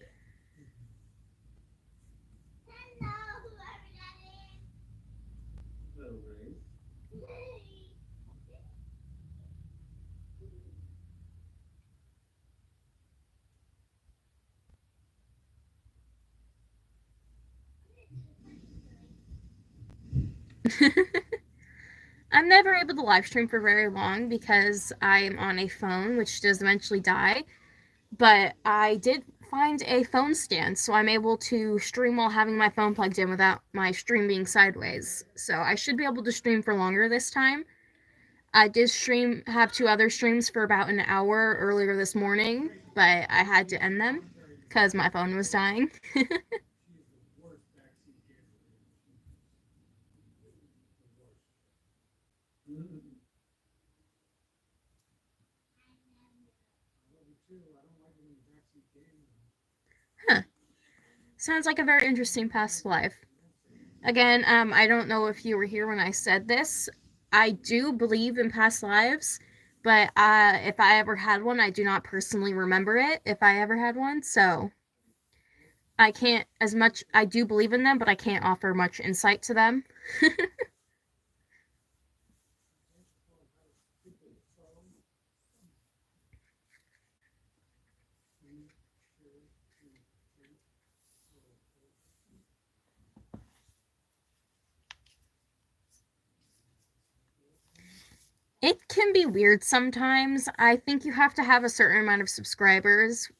I'm never able to live stream for very long because I'm on a phone, which does eventually die. But I did find a phone stand, so I'm able to stream while having my phone plugged in without my stream being sideways. So I should be able to stream for longer this time. I did have 2 other streams for about an hour earlier this morning, but I had to end them because my phone was dying. Huh. Sounds like a very interesting past life. Again, I don't know if you were here when I said this. I do believe in past lives, but if I ever had one, I do not personally remember it if I ever had one, so I can't as much. I do believe in them, but I can't offer much insight to them. It can be weird sometimes. I think you have to have a certain amount of subscribers.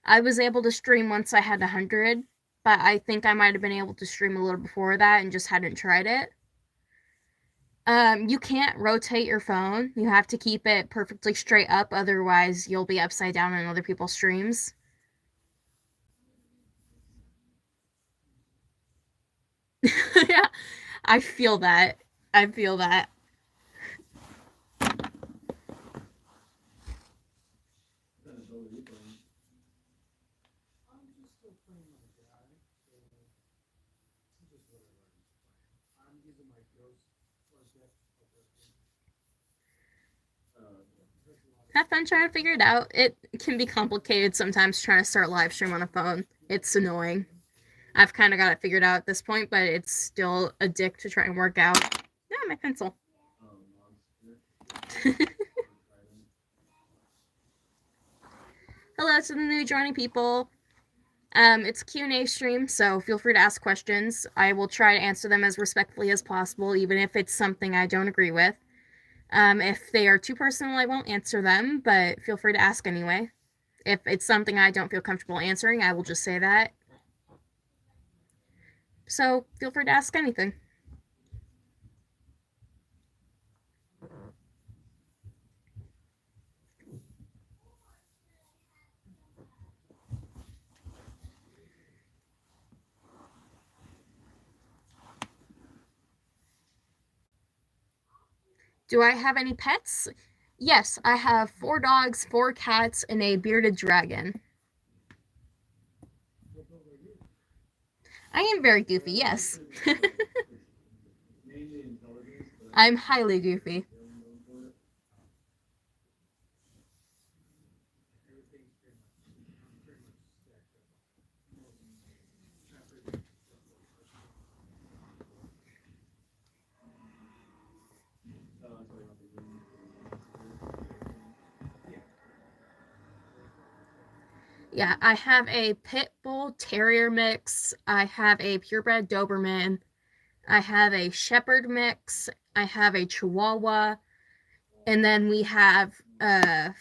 I was able to stream once I had 100, but I think I might have been able to stream a little before that and just hadn't tried it. You can't rotate your phone. You have to keep it perfectly straight up, otherwise you'll be upside down in other people's streams. Yeah, I feel that. I feel that. Have fun trying to figure it out. It can be complicated sometimes trying to start live stream on a phone. It's annoying. I've kind of got it figured out at this point, but it's still a dick to try and work out. Yeah, my pencil. Hello to the new joining people. It's a Q&A stream, so feel free to ask questions. I will try to answer them as respectfully as possible, even if it's something I don't agree with. If they are too personal, I won't answer them, but feel free to ask anyway. If it's something I don't feel comfortable answering, I will just say that. So feel free to ask anything. Do I have any pets? Yes, I have 4 dogs, 4 cats, and a bearded dragon. I am very goofy, yes. I'm highly goofy. Yeah, I have a pit bull terrier mix. I have a purebred Doberman. I have a shepherd mix. I have a chihuahua. And then we have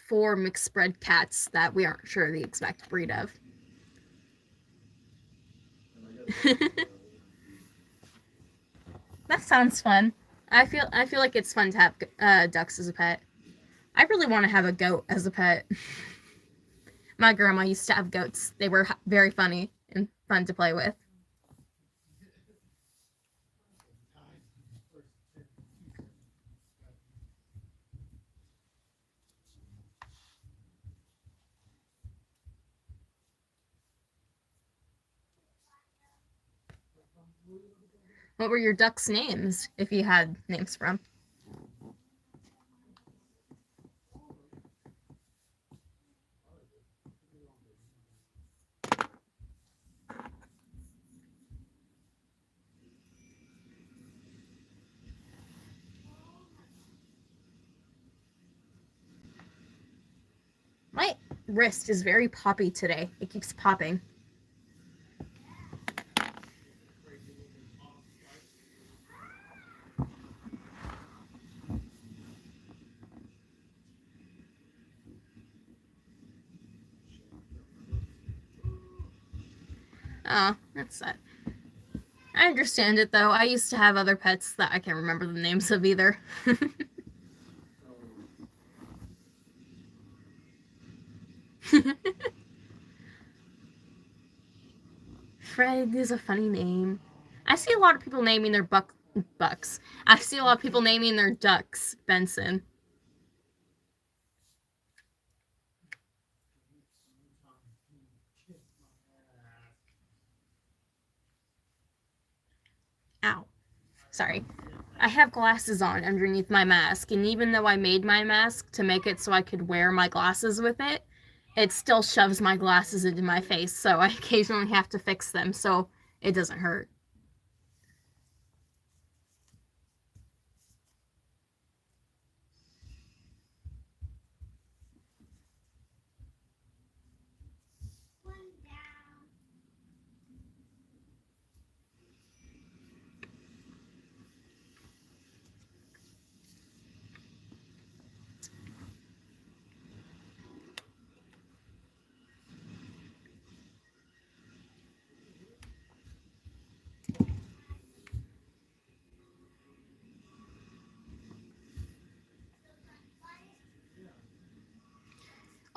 4 mixed bred cats that we aren't sure the exact breed of. That sounds fun. I feel like it's fun to have ducks as a pet. I really want to have a goat as a pet. My grandma used to have goats. They were very funny and fun to play with. What were your ducks' names, if you had names for them? My wrist is very poppy today. It keeps popping. Oh, that's sad. I understand it, though. I used to have other pets that I can't remember the names of either. Fred is a funny name. I see a lot of people naming their bucks. I see a lot of people naming their ducks Benson. Ow. Sorry. I have glasses on underneath my mask, and even though I made my mask to make it so I could wear my glasses with it, it still shoves my glasses into my face, so I occasionally have to fix them so it doesn't hurt.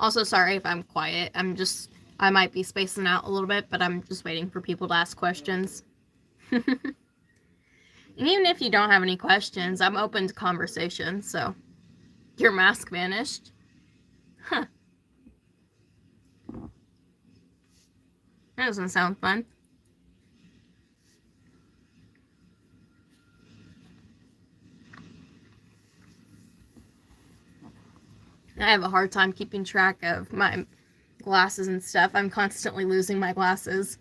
Also, sorry if I'm quiet. I might be spacing out a little bit, but I'm just waiting for people to ask questions. And even if you don't have any questions, I'm open to conversation, so. Your mask vanished? Huh. That doesn't sound fun. I have a hard time keeping track of my glasses and stuff. I'm constantly losing my glasses.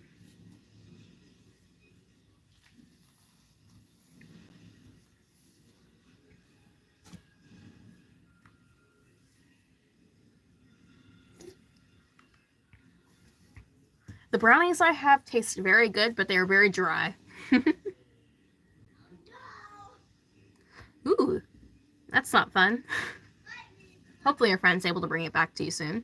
The brownies I have taste very good, but they are very dry. Ooh, that's not fun. Hopefully your friend's able to bring it back to you soon.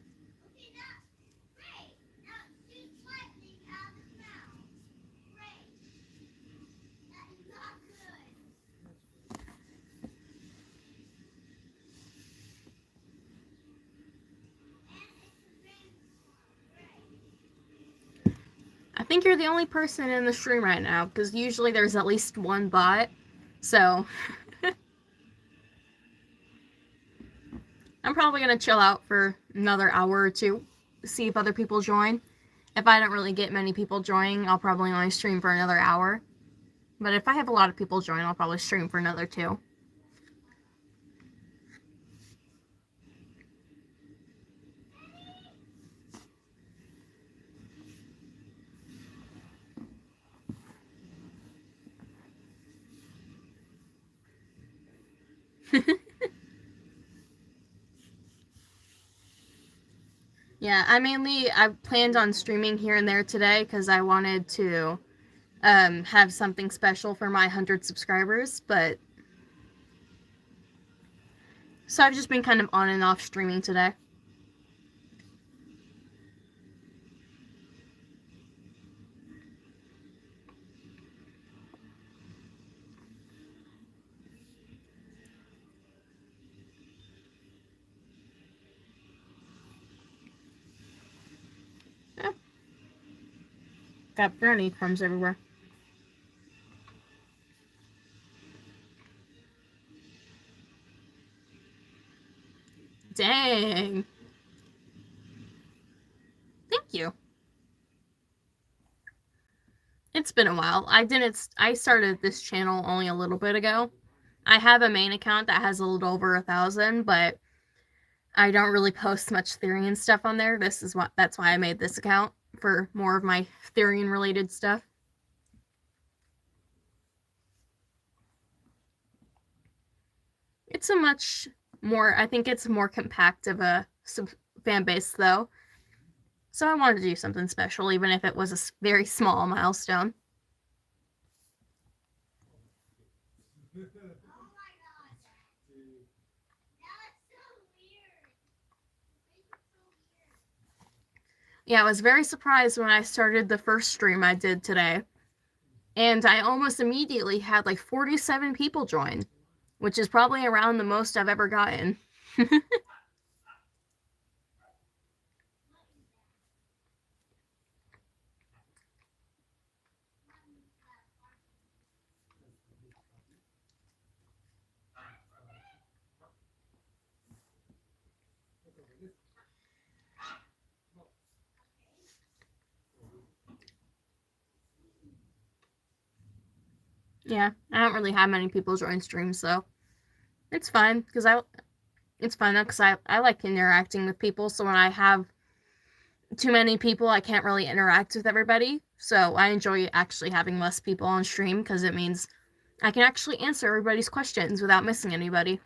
I think you're the only person in the stream right now, because usually there's at least one bot, so I'm probably going to chill out for another hour or two, see if other people join. If I don't really get many people joining, I'll probably only stream for another hour. But if I have a lot of people join, I'll probably stream for another 2. Yeah, I planned on streaming here and there today because I wanted to have something special for my 100 subscribers, but so I've just been kind of on and off streaming today. Yeah. Got brownie crumbs everywhere. Dang. Thank you. It's been a while. I started this channel only a little bit ago. I have a main account that has a little over 1,000, but I don't really post much Therian stuff on there. That's why I made this account, for more of my Therian related stuff. It's a much more, I think it's more compact of a fan base though. So I wanted to do something special, even if it was a very small milestone. Yeah, I was very surprised when I started the first stream I did today. And I almost immediately had like 47 people join, which is probably around the most I've ever gotten. Yeah, I don't really have many people join streams, so it's fine because I like interacting with people. So when I have too many people, I can't really interact with everybody. So I enjoy actually having less people on stream because it means I can actually answer everybody's questions without missing anybody.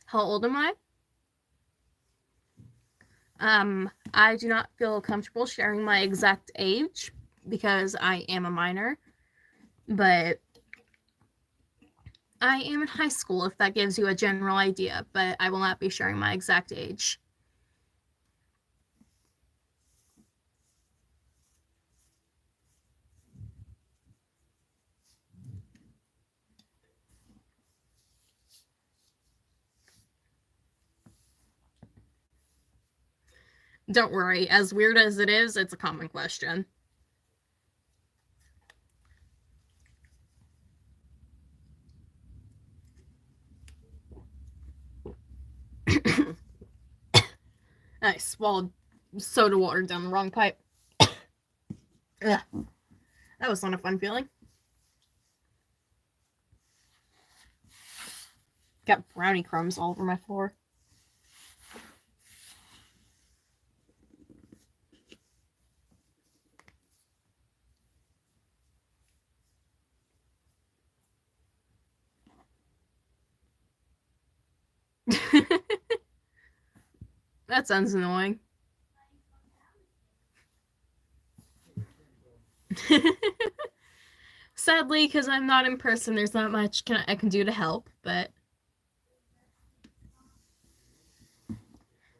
How old am I? I do not feel comfortable sharing my exact age because I am a minor, but I am in high school, if that gives you a general idea, but I will not be sharing my exact age. Don't worry, as weird as it is, it's a common question. I swallowed soda water down the wrong pipe. Ugh. That was not a fun feeling. Got brownie crumbs all over my floor. That sounds annoying. Sadly, because I'm not in person, there's not much I can do to help, but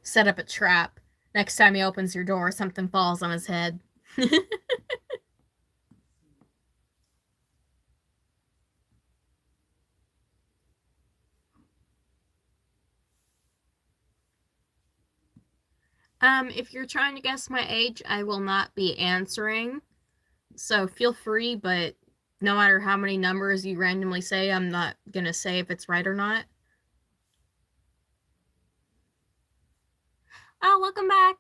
set up a trap. Next time he opens your door, something falls on his head. If you're trying to guess my age, I will not be answering. So feel free, but no matter how many numbers you randomly say, I'm not gonna say if it's right or not. Oh, welcome back.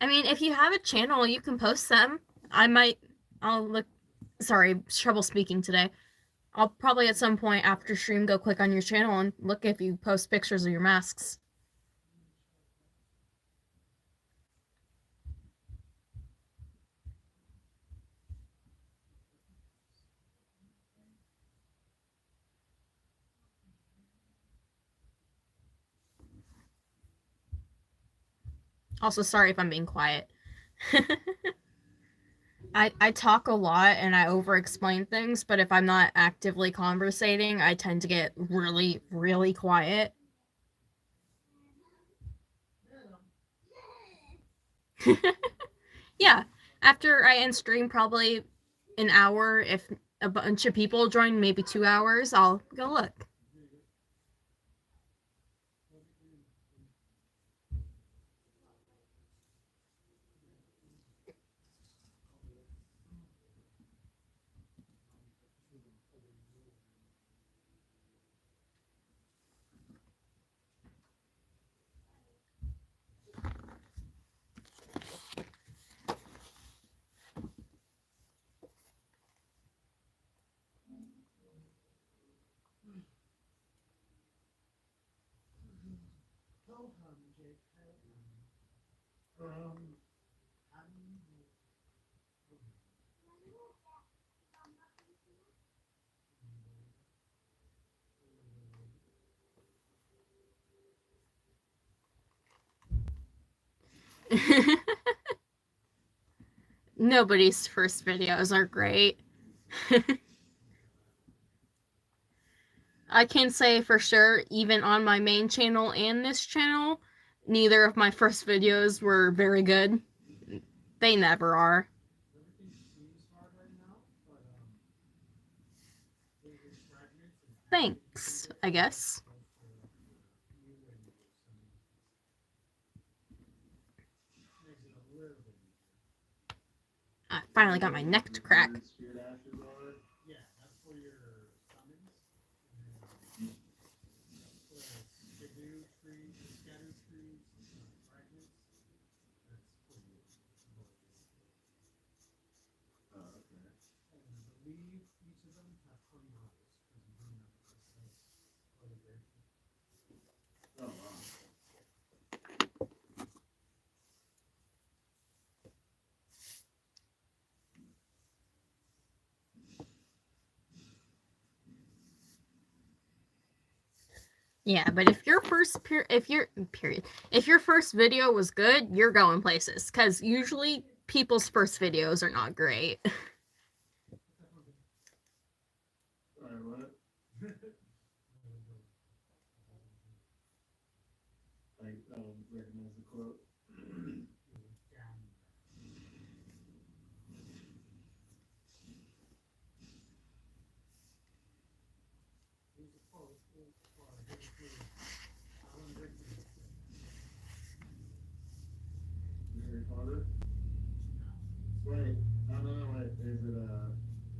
I mean, if you have a channel, you can post them. I'll look. Sorry, trouble speaking today. I'll probably at some point after stream go click on your channel and look if you post pictures of your masks. Also, sorry if I'm being quiet. I talk a lot and I over-explain things, but if I'm not actively conversating, I tend to get really, really quiet. Yeah, after I end stream, probably an hour. If a bunch of people join, maybe 2 hours, I'll go look. Nobody's first videos are great. I can say for sure, even on my main channel and this channel, neither of my first videos were very good. They never are. Thanks, I guess. I finally got my neck to crack. Yeah, but if your first video was good, you're going places. Because usually people's first videos are not great.
Sorry, what? I recognize the quote. Harry Potter? Wait, no, wait. Is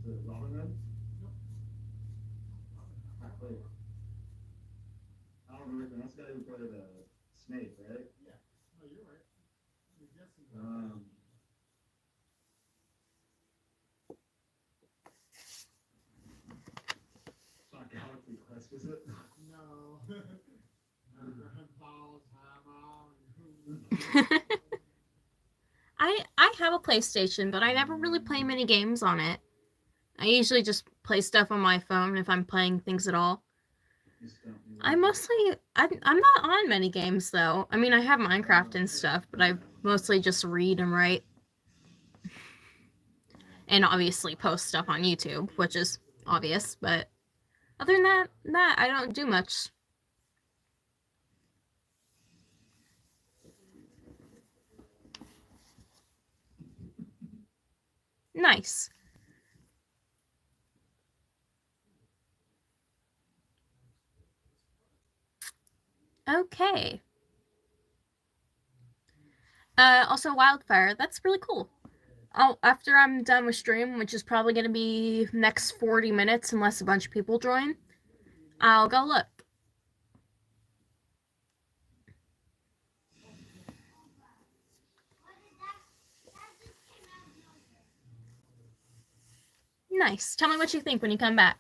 it Robin Hood? Wait. Alan Rickman, that's the guy who played Snape, right? Yeah. No, you're right. You're guessing. It's not Galaxy Quest, is it? No.
I have a PlayStation, but I never really play many games on it. I usually just play stuff on my phone if I'm playing things at all. I'm not on many games though. I mean, I have Minecraft and stuff, but I mostly just read and write. And obviously post stuff on YouTube, which is obvious, but other than that I don't do much. Nice. Okay. Also Wildfire, that's really cool. After I'm done with stream, which is probably going to be next 40 minutes unless a bunch of people join, I'll go look. Nice. Tell me what you think when you come back.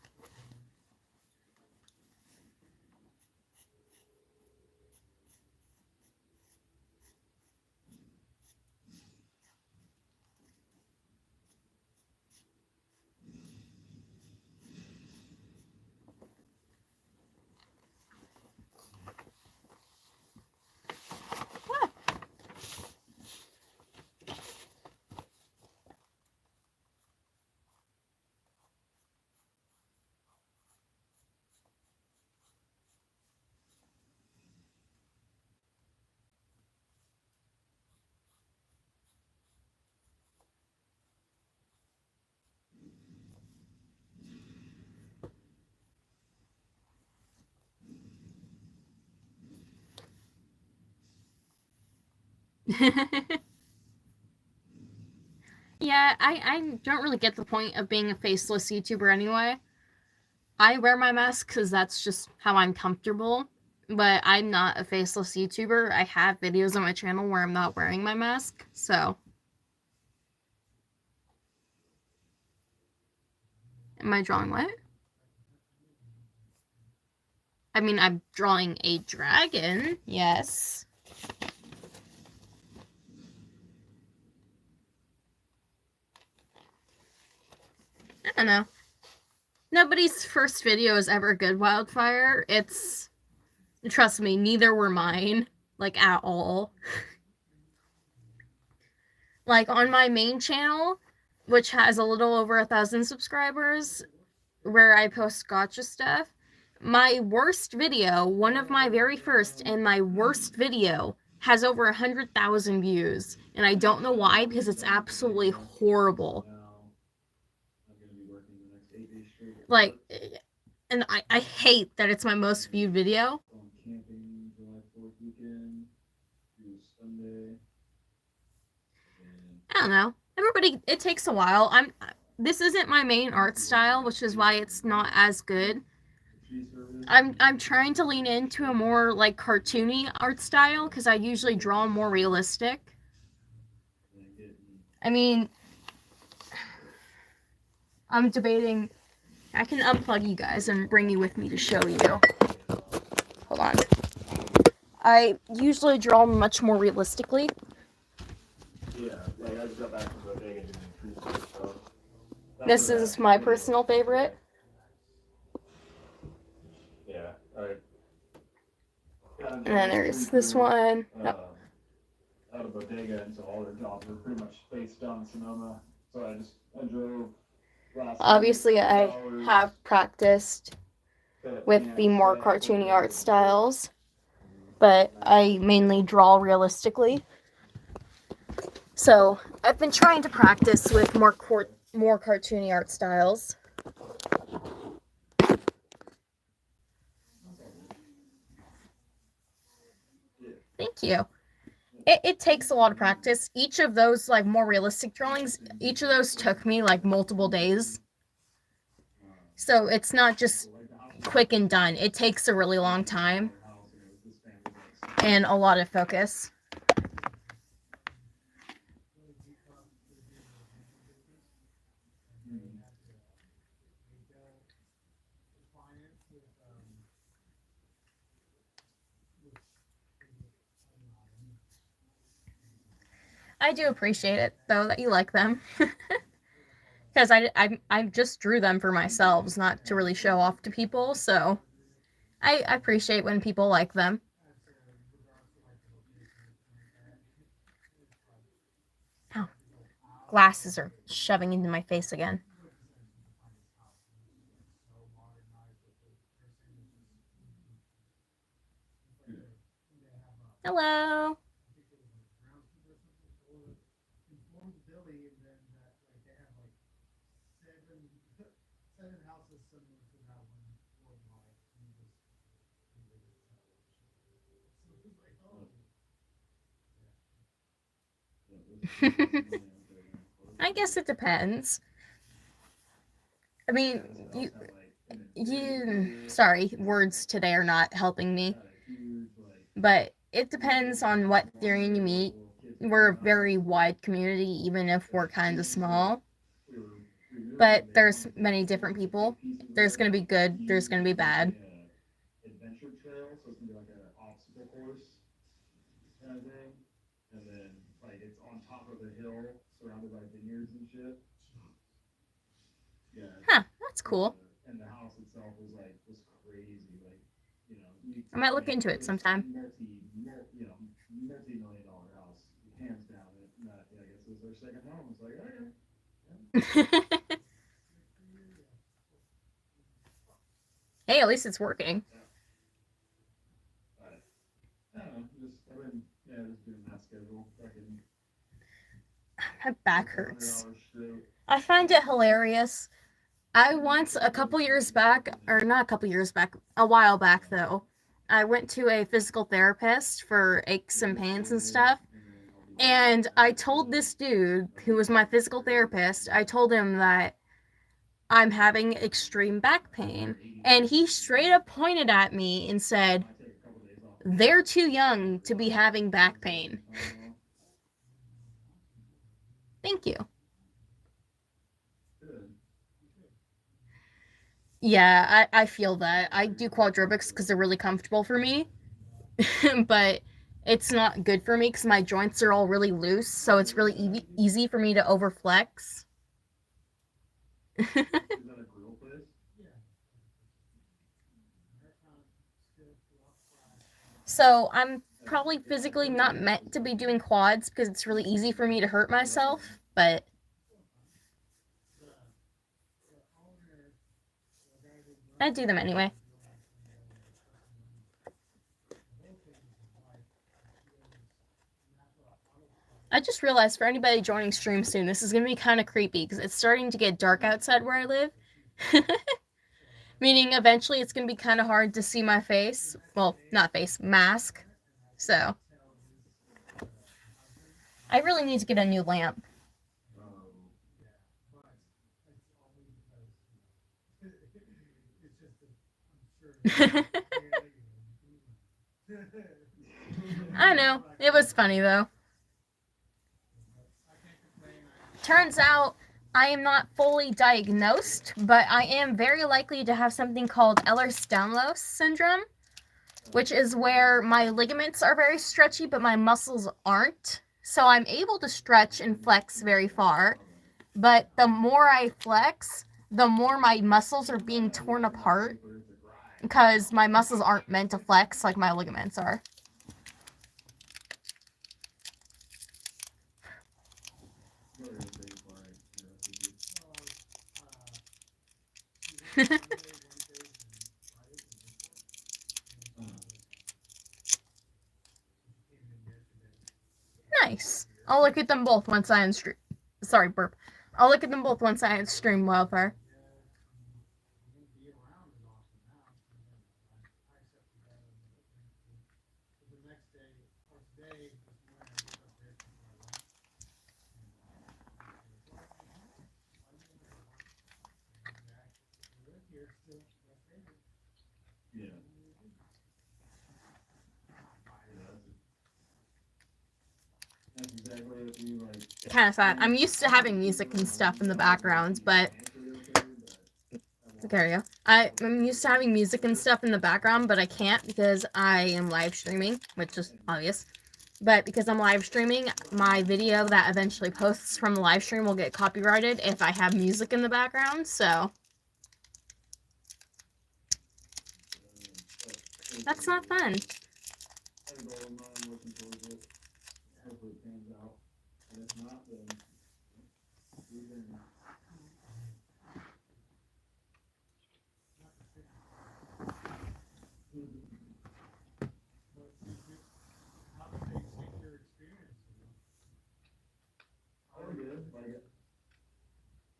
Yeah, I don't really get the point of being a faceless YouTuber anyway. I wear my mask because that's just how I'm comfortable, but I'm not a faceless YouTuber. I have videos on my channel where I'm not wearing my mask, so. Am I drawing what? I mean, I'm drawing a dragon, yes. I don't know. Nobody's first video is ever good, Wildfire. It's, trust me, neither were mine, like, at all. Like, on my main channel, which has a little over 1,000 subscribers, where I post gotcha stuff, my worst video, one of my very first and my worst video, has over 100,000 views, and I don't know why, because it's absolutely horrible. Like, and I hate that it's my most viewed video. I don't know. Everybody, it takes a while. This isn't my main art style, which is why it's not as good. I'm trying to lean into a more like cartoony art style because I usually draw more realistic. I mean, I'm debating. I can unplug you guys and bring you with me to show you. Hold on. I usually draw much more realistically.
Yeah, like I just got back from the big and so.
This is my personal favorite.
Yeah, alright.
And then there's this one.
Out of Bodega, and so all their jobs were pretty much based on Sonoma. So I drove last
Obviously, I have practiced with the more cartoony art styles, but I mainly draw realistically. So I've been trying to practice with more cartoony art styles. Thank you. It takes a lot of practice. Each of those like more realistic drawings, each of those took me like multiple days. So it's not just quick and done. It takes a really long time and a lot of focus. I do appreciate it, though, that you like them. Because I just drew them for myself, not to really show off to people, so I appreciate when people like them. Oh, glasses are shoving into my face again. Hello. I guess it depends. I mean, sorry, words today are not helping me. But it depends on what Therian you meet. We're a very wide community, even if we're kind of small. But there's many different people. There's going to be good, there's going to be bad.
Adventure trail, so it's gonna be like an obstacle course kind of thing. And then like it's on top of a hill surrounded by vineyards and shit. Yeah.
Huh, that's cool.
And the house itself was crazy, like, you know.
I might look into it sometime.
Multi-million-dollar house, hands down. And that, yeah, I guess it was their second home. It's like, okay.
Hey, at least it's working.
I don't know, just doing that schedule.
My back hurts. I find it hilarious. I once, a while back though, I went to a physical therapist for aches and pains and stuff, And I told this dude, who was my physical therapist, I told him that I'm having extreme back pain. And he straight up pointed at me and said, "They're too young to be having back pain." Thank you. Yeah, I feel that. I do quadrupics because they're really comfortable for me. But it's not good for me because my joints are all really loose, so it's really easy for me to overflex. So I'm probably physically not meant to be doing quads because it's really easy for me to hurt myself, but I do them anyway. I just realized for anybody joining stream soon, this is going to be kind of creepy because it's starting to get dark outside where I live. Meaning eventually it's going to be kind of hard to see my face. Well, not face, mask. So I really need to get a new lamp. I know. It was funny though. Turns out I am not fully diagnosed, but I am very likely to have something called Ehlers-Danlos syndrome, which is where my ligaments are very stretchy, but my muscles aren't. So I'm able to stretch and flex very far, but the more I flex, the more my muscles are being torn apart because my muscles aren't meant to flex like my ligaments are. Nice. I'll look at them both once I unstream. Sorry, burp. I'll look at them both once I stream Wildfire. Kind of sad. I'm used to having music and stuff in the background, but there you go. I'm used to having music and stuff in the background, but I can't because I am live streaming, which is obvious. But because I'm live streaming, my video that eventually posts from the live stream will get copyrighted if I have music in the background, so that's not fun.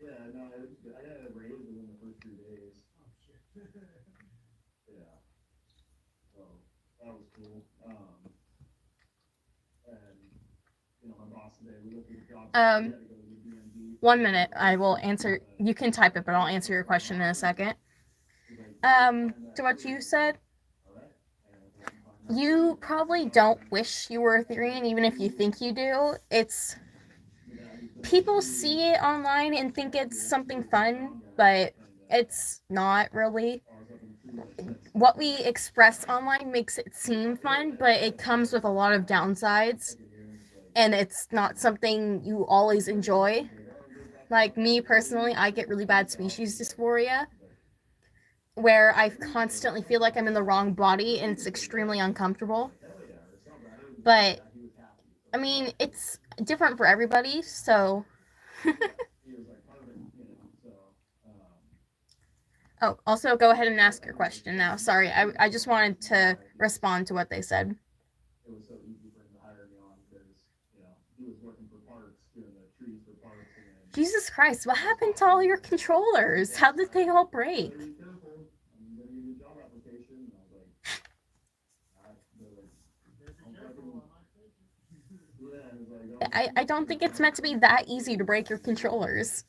Yeah, no, I got a raise within the first 2 days. Oh shit. Yeah. So that was cool. And you know, my boss today, we looked at the job.
1 minute. I will answer. You can type it, but I'll answer your question in a second. To what you said, you probably don't wish you were a Therian, even if you think you do. It's people see it online and think it's something fun, but it's not really. What we express online makes it seem fun, but it comes with a lot of downsides, and it's not something you always enjoy. Like me personally, I get really bad species dysphoria, where I constantly feel like I'm in the wrong body and it's extremely uncomfortable. But I mean, it's different for everybody, so oh, also go ahead and ask your question now. Sorry, I just wanted to respond to what they said.
It was so easy for him to hire me on because, you know, he was working for parks, doing the trees for parks. And then,
Jesus Christ, what happened to all your controllers? How did they all break?
be careful. I'm going to give you a job application. And I was like, they're like, Yeah, and it's like,
I don't think it's meant to be that easy to break your controllers.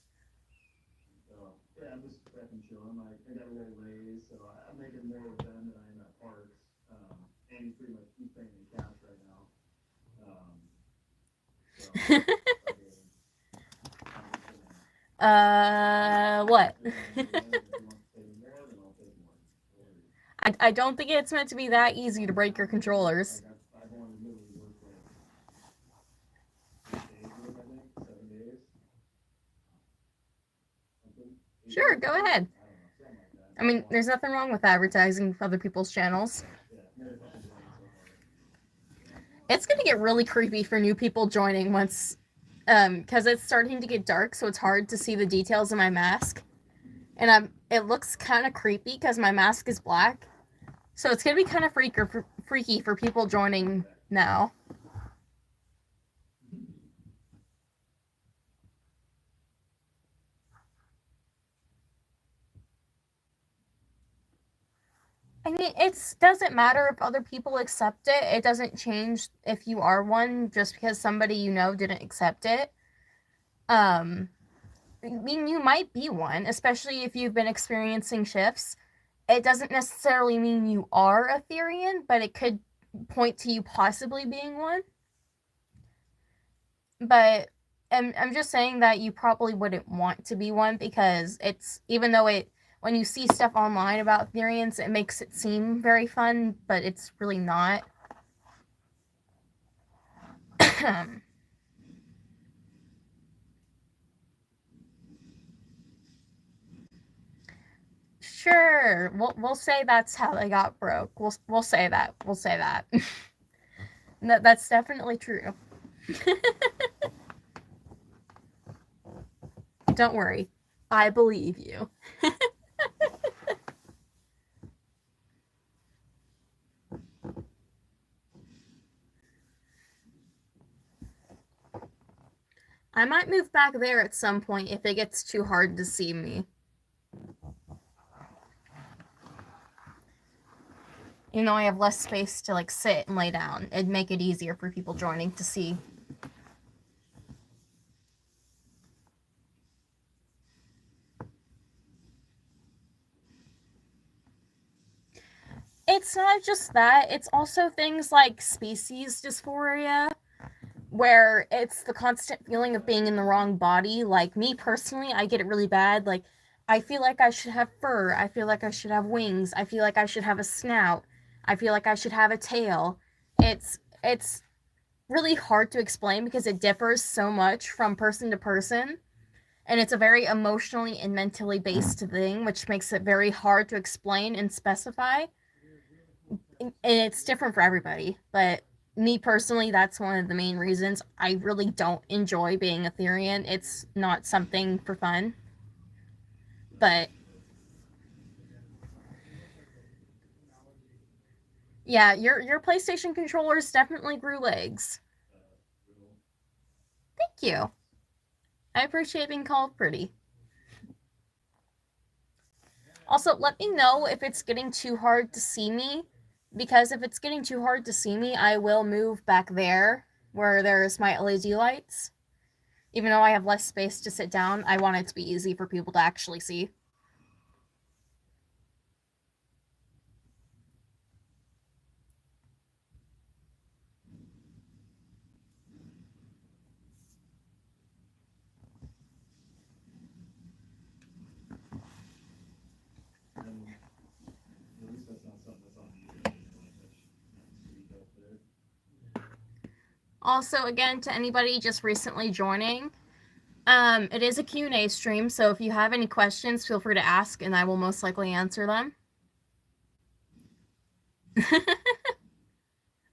so, yeah, I'm just fucking chilling. Like, I got a little raise, so I'm making more with them than I am at parks. And he's pretty much he's paying me cash right now. So, fucking, I'm just
What?
saying, if he wants to pay me more, then I'll take more.
I don't think it's meant to be that easy to break your controllers.
Like, I've only literally worked like 8 days worth, I think, 7 days. Something.
Sure, go ahead.
I don't know, something like that.
I mean, there's nothing wrong with advertising other people's channels.
Yeah, very fucking boring so far.
It's gonna get really creepy for new people joining once, because it's starting to get dark, so it's hard to see the details of my mask. And it looks kind of creepy because my mask is black. So it's gonna be kind of freaky for people joining now. I mean, it doesn't matter if other people accept it. It doesn't change if you are one just because somebody you know didn't accept it. I mean, you might be one, especially if you've been experiencing shifts. It doesn't necessarily mean you are a Therian, but it could point to you possibly being one. But I'm just saying that you probably wouldn't want to be one because it's, even though when you see stuff online about Therians, it makes it seem very fun, but it's really not. Sure, we'll say that's how they got broke. We'll say that. We'll say that. That's definitely true. Don't worry, I believe you. I might move back there at some point if it gets too hard to see me. Even though I have less space to like sit and lay down, it'd make it easier for people joining to see. It's not just that, it's also things like species dysphoria, where it's the constant feeling of being in the wrong body. Like me personally, I get it really bad. Like, I feel like I should have fur. I feel like I should have wings. I feel like I should have a snout. I feel like I should have a tail. It's really hard to explain because it differs so much from person to person. And it's a very emotionally and mentally based thing, which makes it very hard to explain and specify. And it's different for everybody. But me personally, that's one of the main reasons I really don't enjoy being a Therian. It's not something for fun. But yeah, your PlayStation controllers definitely grew legs. Thank you. I appreciate being called pretty. Also, let me know if it's getting too hard to see me, because if it's getting too hard to see me, I will move back there where there's my LED lights. Even though I have less space to sit down, I want it to be easy for people to actually see.
And at least that's not something that's on YouTube. Like, sweet up there.
Also, again, to anybody just recently joining, it is a Q&A stream, so if you have any questions, feel free to ask, and I will most likely answer them.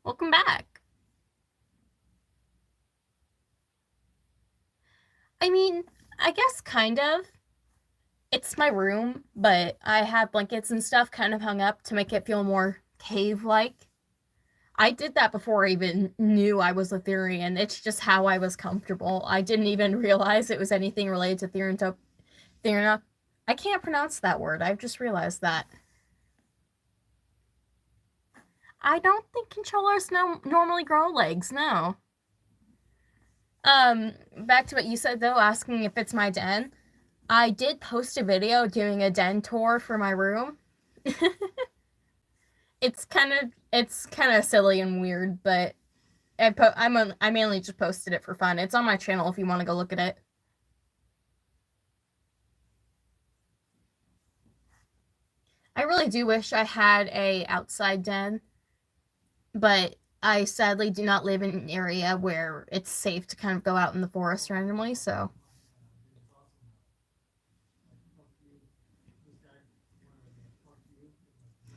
Welcome back. I mean, I guess kind of. It's my room, but I have blankets and stuff kind of hung up to make it feel more cave-like. I did that before I even knew I was a Therian. It's just how I was comfortable. I didn't even realize it was anything related to Therian. I can't pronounce that word. I've just realized that. I don't think controllers normally grow legs, no. Back to what you said though, asking if it's my den. I did post a video doing a den tour for my room. It's kind of silly and weird, but I mainly just posted it for fun. It's on my channel if you want to go look at it. I really do wish I had a outside den, but I sadly do not live in an area where it's safe to kind of go out in the forest randomly, so.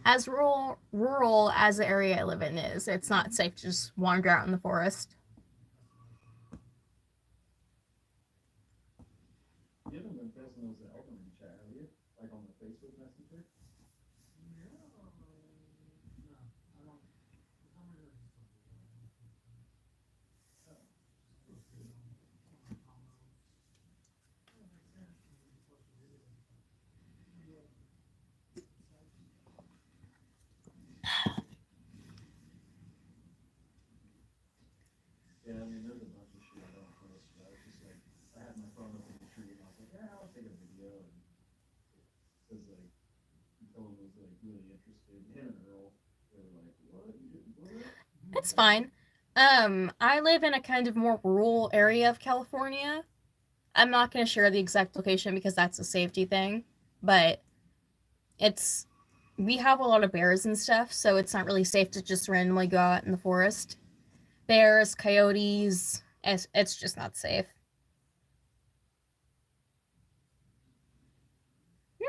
As rural as the area I live in is, it's not safe to just wander out in the forest.
You haven't been posting those album in chat, have you? Like on the Facebook Messenger? Yeah, I mean, there's a bunch of shit I don't post, but I was just like, I had my phone up in the tree and I was like, yeah, I'll take a video. And because like, Dylan was like really interested. Him and Earl, they were like, what? You didn't do it?
It's fine. I live in a kind of more rural area of California. I'm not going to share the exact location because that's a safety thing, but we have a lot of bears and stuff, so it's not really safe to just randomly go out in the forest. Bears, coyotes, it's just not safe.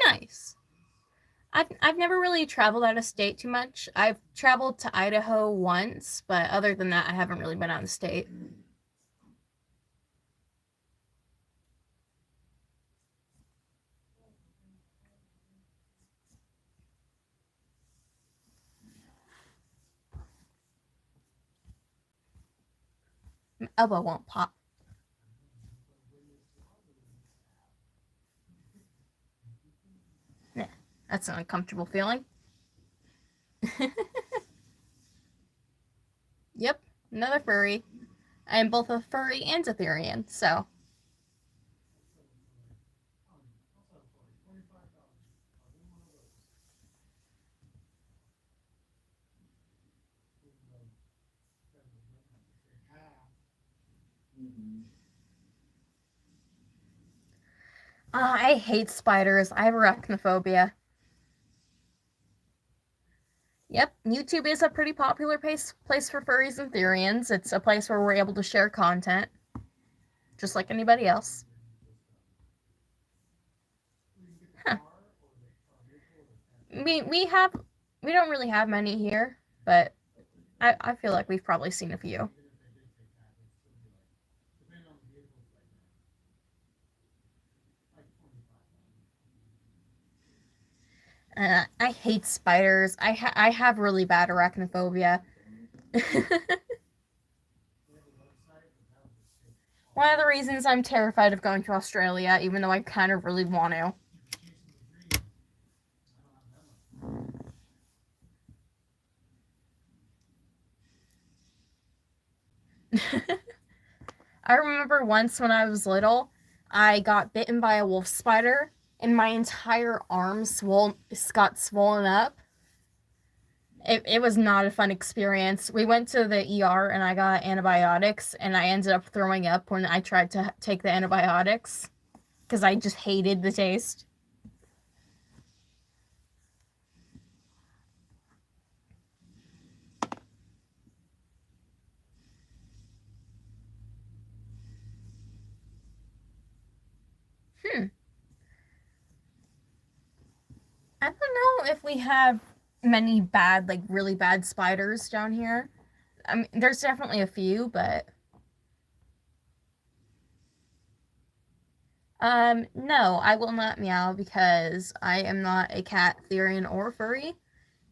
Nice. I've never really traveled out of state too much. I've traveled to Idaho once, but other than that, I haven't really been out of state. My elbow won't pop. Yeah, that's an uncomfortable feeling. Yep, another furry. I'm both a furry and a Therian, so.
Mm-hmm.
I hate spiders. I have arachnophobia. Yep, YouTube is a pretty popular place for furries and Therians. It's a place where we're able to share content, just like anybody else. Huh. We don't really have many here, but I feel like we've probably seen a few. I hate spiders. I have really bad arachnophobia. One of the reasons I'm terrified of going to Australia, even though I kind of really want to. I remember once when I was little, I got bitten by a wolf spider, and my entire arm got swollen up. It was not a fun experience. We went to the ER and I got antibiotics, and I ended up throwing up when I tried to take the antibiotics because I just hated the taste. Hmm. I don't know if we have many bad, like really bad spiders down here. I mean, there's definitely a few, but no, I will not meow because I am not a cat, Therian, or furry.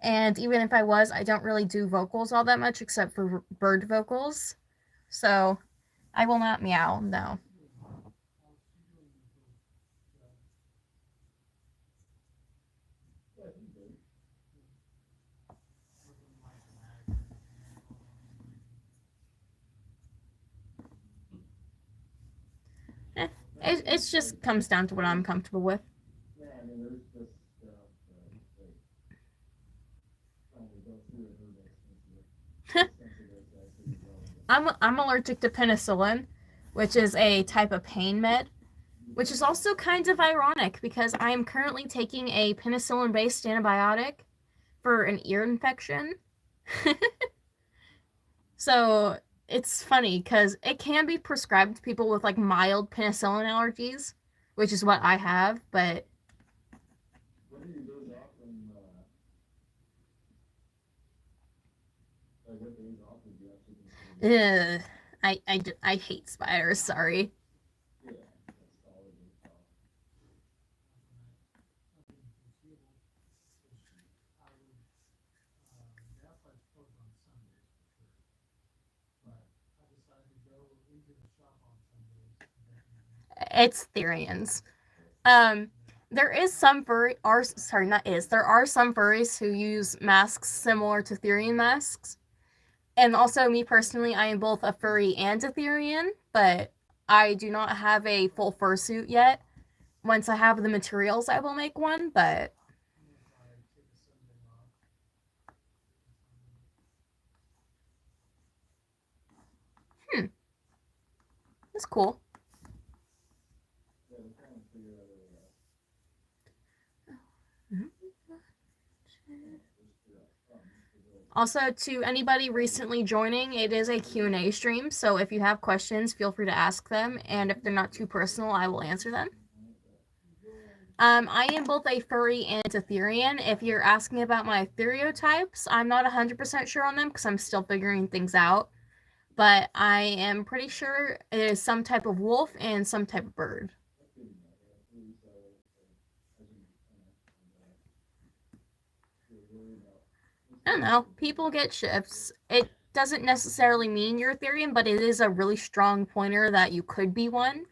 And even if I was, I don't really do vocals all that much except for bird vocals. So I will not meow, no. It just comes down to what I'm comfortable with.
Yeah, I mean, there's just stuff that, like, trying to go through it, everybody sensitive to actually relevant.
I'm allergic to penicillin, which is a type of pain med, which is also kind of ironic because I am currently taking a penicillin based antibiotic for an ear infection. So it's funny because it can be prescribed to people with like mild penicillin allergies, which is what I have, but
What do you days off from, like, what days off would you actually consider?
I hate spiders, sorry.
Yeah, that's solidly off.
It's Therians. Um, there is some furry are sorry not is there are some furries who use masks similar to Therian masks, and also me personally, I am both a furry and a Therian, but I do not have a full fursuit yet. Once I have the materials, I will make one. But it's cool.
Yeah, we're trying to figure out
Also, to anybody recently joining, it is a Q&A stream, so if you have questions, feel free to ask them, and if they're not too personal, I will answer them. I am both a furry and a Therian. If you're asking about my stereotypes, I'm not 100% sure on them because I'm still figuring things out. But I am pretty sure it is some type of wolf and some type of bird. I don't know. People get shifts. It doesn't necessarily mean you're a Therian, but it is a really strong pointer that you could be one.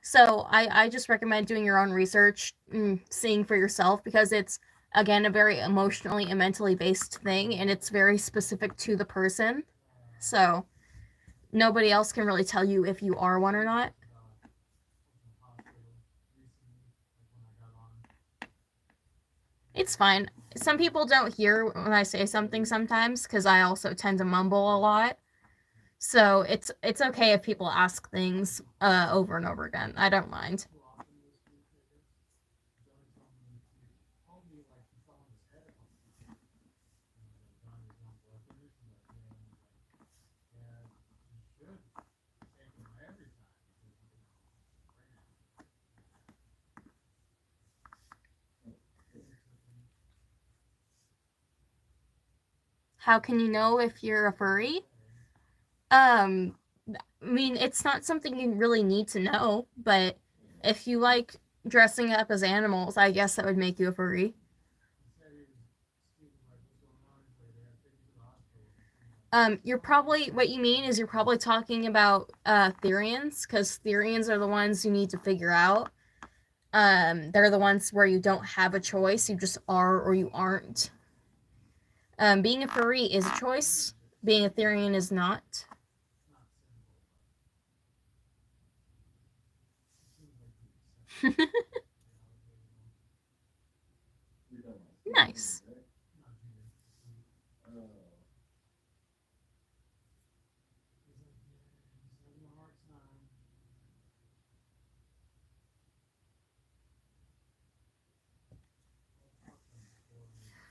So I just recommend doing your own research and seeing for yourself because it's, again, a very emotionally and mentally based thing, and it's very specific to the person. So nobody else can really tell you if you are one or not. It's fine. Some people don't hear when I say something sometimes because I also tend to mumble a lot. So it's okay if people ask things over and over again. I don't mind. How can you know if you're a furry? Um, I mean, it's not something you really need to know, but if you like dressing up as animals, I guess that would make you a furry. You're probably what you mean is you're probably talking about Therians, because Therians are the ones you need to figure out. They're the ones where you don't have a choice; you just are or you aren't. Being a furry is a choice. Being a Therian is not. Nice.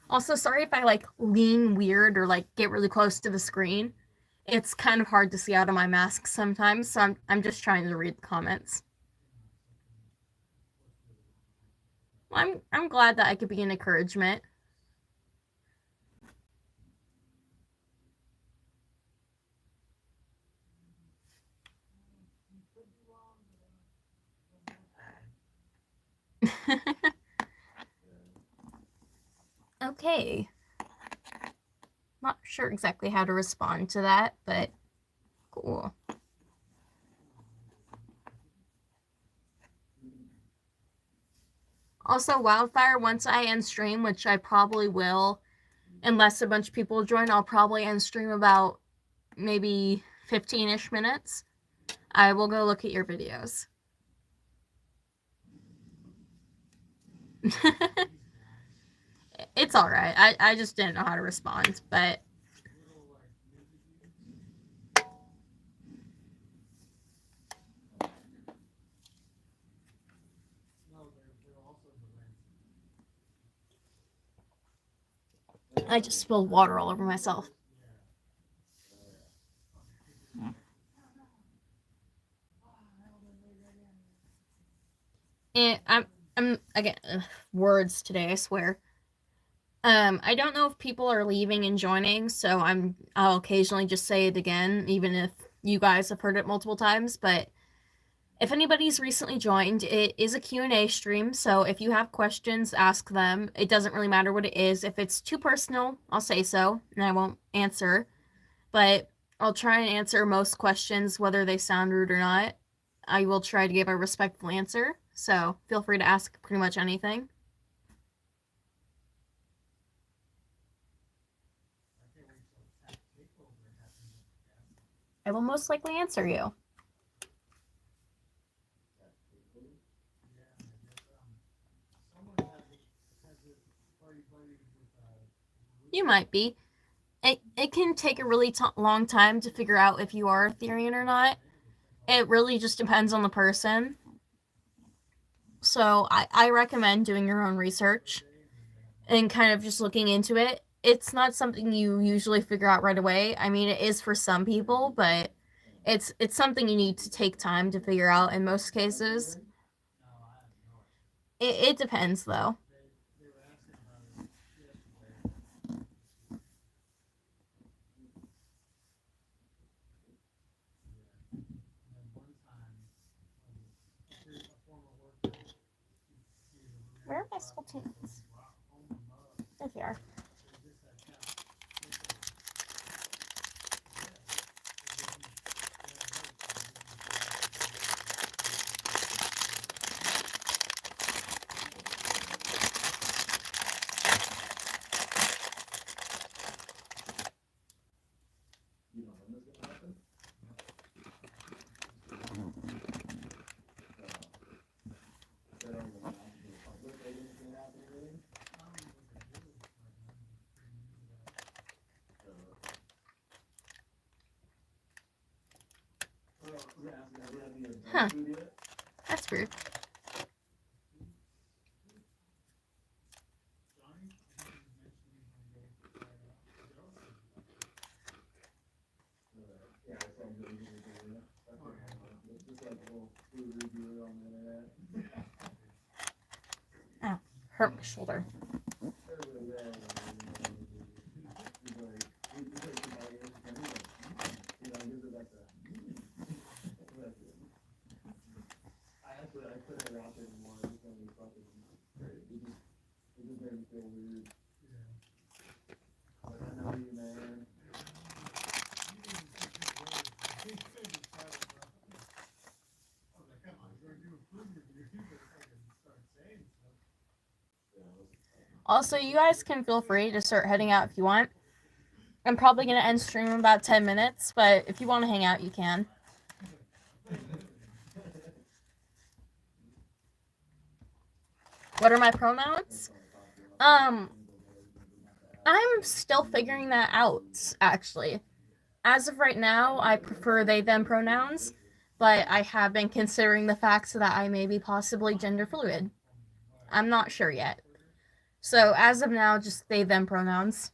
Also, sorry if I like lean weird or like get really close to the screen. It's kind of hard to see out of my mask sometimes, so I'm just trying to read the comments. Well, I'm glad that I could be an encouragement. Okay. Not sure exactly how to respond to that, but cool. Also, Wildfire, once I end stream, which I probably will, unless a bunch of people join, I'll probably end stream about maybe 15-ish minutes. I will go look at your videos. It's all right. I just didn't know how to respond, but I just spilled water all over myself. And I'm again words today, I swear. I don't know if people are leaving and joining, so I'll occasionally just say it again, even if you guys have heard it multiple times. But if anybody's recently joined, it is a Q&A stream, so if you have questions, ask them. It doesn't really matter what it is. If it's too personal, I'll say so, and I won't answer. But I'll try and answer most questions, whether they sound rude or not. I will try to give a respectful answer, so feel free to ask pretty much anything. I will most likely answer you. You might be. It can take a really long time to figure out if you are a Therian or not. It really just depends on the person. So I recommend doing your own research and kind of just looking into it. It's not something you usually figure out right away. I mean, it is for some people, but it's something you need to take time to figure out in most cases. It depends, though. Where are my Spaltoons? There they are. Huh. That's weird. Oh, hurt my shoulder. Also, you guys can feel free to start heading out if you want. I'm probably going to end stream in about 10 minutes, but if you want to hang out, you can. What are my pronouns? I'm still figuring that out, actually. As of right now, I prefer they, them pronouns, but I have been considering the fact that I may be possibly gender fluid. I'm not sure yet. So as of now, just they, them pronouns.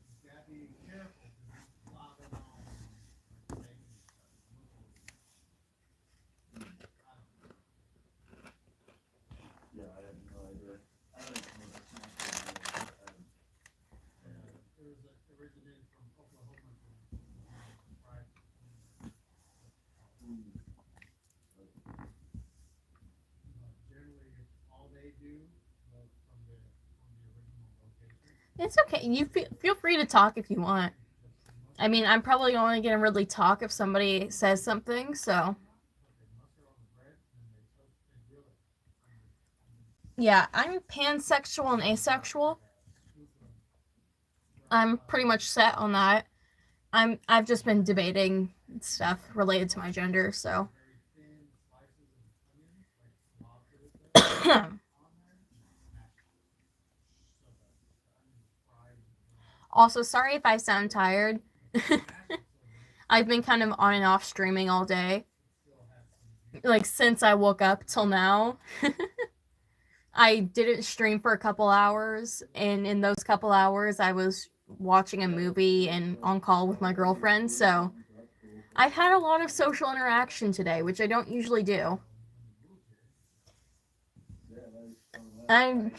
It's okay. You feel free to talk if you want. I mean, I'm probably only going to really talk if somebody says something, so. Yeah, I'm pansexual and asexual. I'm pretty much set on that. I've just been debating stuff related to my gender, so. Also, sorry if I sound tired. I've been kind of on and off streaming all day. Like, since I woke up till now. I didn't stream for a couple hours, and in those couple hours, I was watching a movie and on call with my girlfriend, so I've had a lot of social interaction today, which I don't usually do. I'm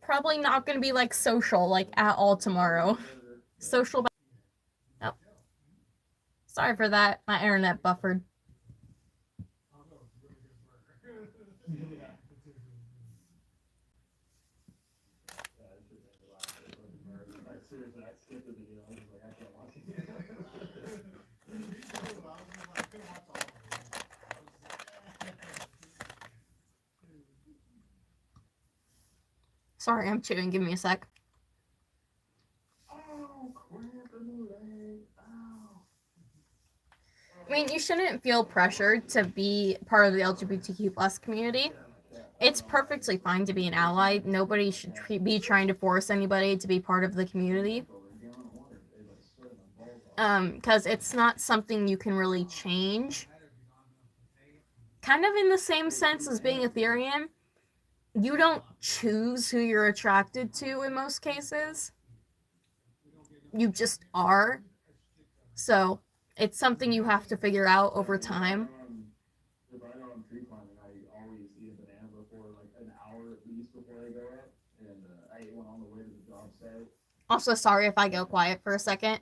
probably not going to be like social like at all tomorrow. Social. Oh, sorry for that. My internet buffered.
Seriously, I skipped the video. I was like, I can't watch it.
Sorry, I'm chewing. Give me a sec.
Oh, crap in the leg. Ow.
I mean, you shouldn't feel pressured to be part of the LGBTQ plus community. It's perfectly fine to be an ally. Nobody should be trying to force anybody to be part of the community. Because it's not something you can really change. Kind of in the same sense as being a Therian, you don't choose who you're attracted to in most cases. You just are. So it's something you have to figure out over time.
If I know I'm tree climbing, I always eat a banana before, like an hour at least before I go up. And I ate one on the way to the job site.
Also, sorry if I go quiet for a second.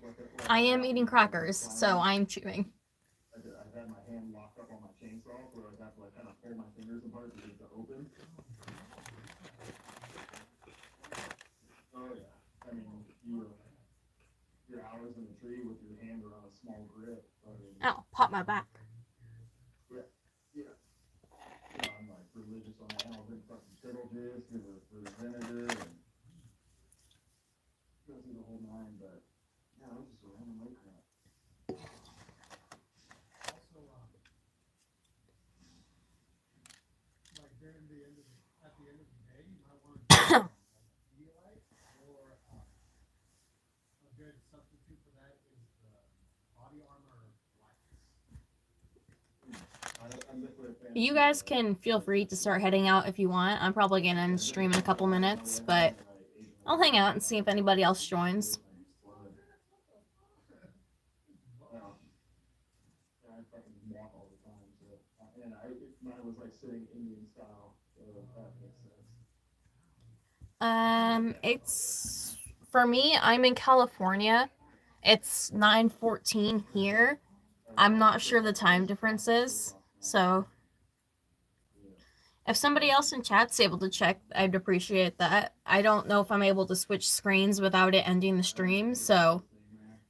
I am eating crackers, so I'm chewing.
I've had my hand locked up on my chainsaw where I have to like kind of pull my fingers apart to get it to open. Oh yeah, I mean your hours in the tree with your hand around a small grip. I mean,
Ow, pop my back.
yeah. You know, I'm like religious on that. I'll drink fucking turtle juice for the vinegar and go through the whole nine. But yeah, that was just a random weight crap. Also, like during the end of at the end of the day, you might want to Pedialyte or a good substitute for that is the body armor wax.
You guys can feel free to start heading out if you want. I'm probably going to stream in a couple minutes, but I'll hang out and see if anybody else joins.
Mine was like sitting Indian style, so that makes sense.
It's for me, I'm in California. It's 9:14 here. I'm not sure the time difference is, so if somebody else in chat's able to check, I'd appreciate that. I don't know if I'm able to switch screens without it ending the stream, so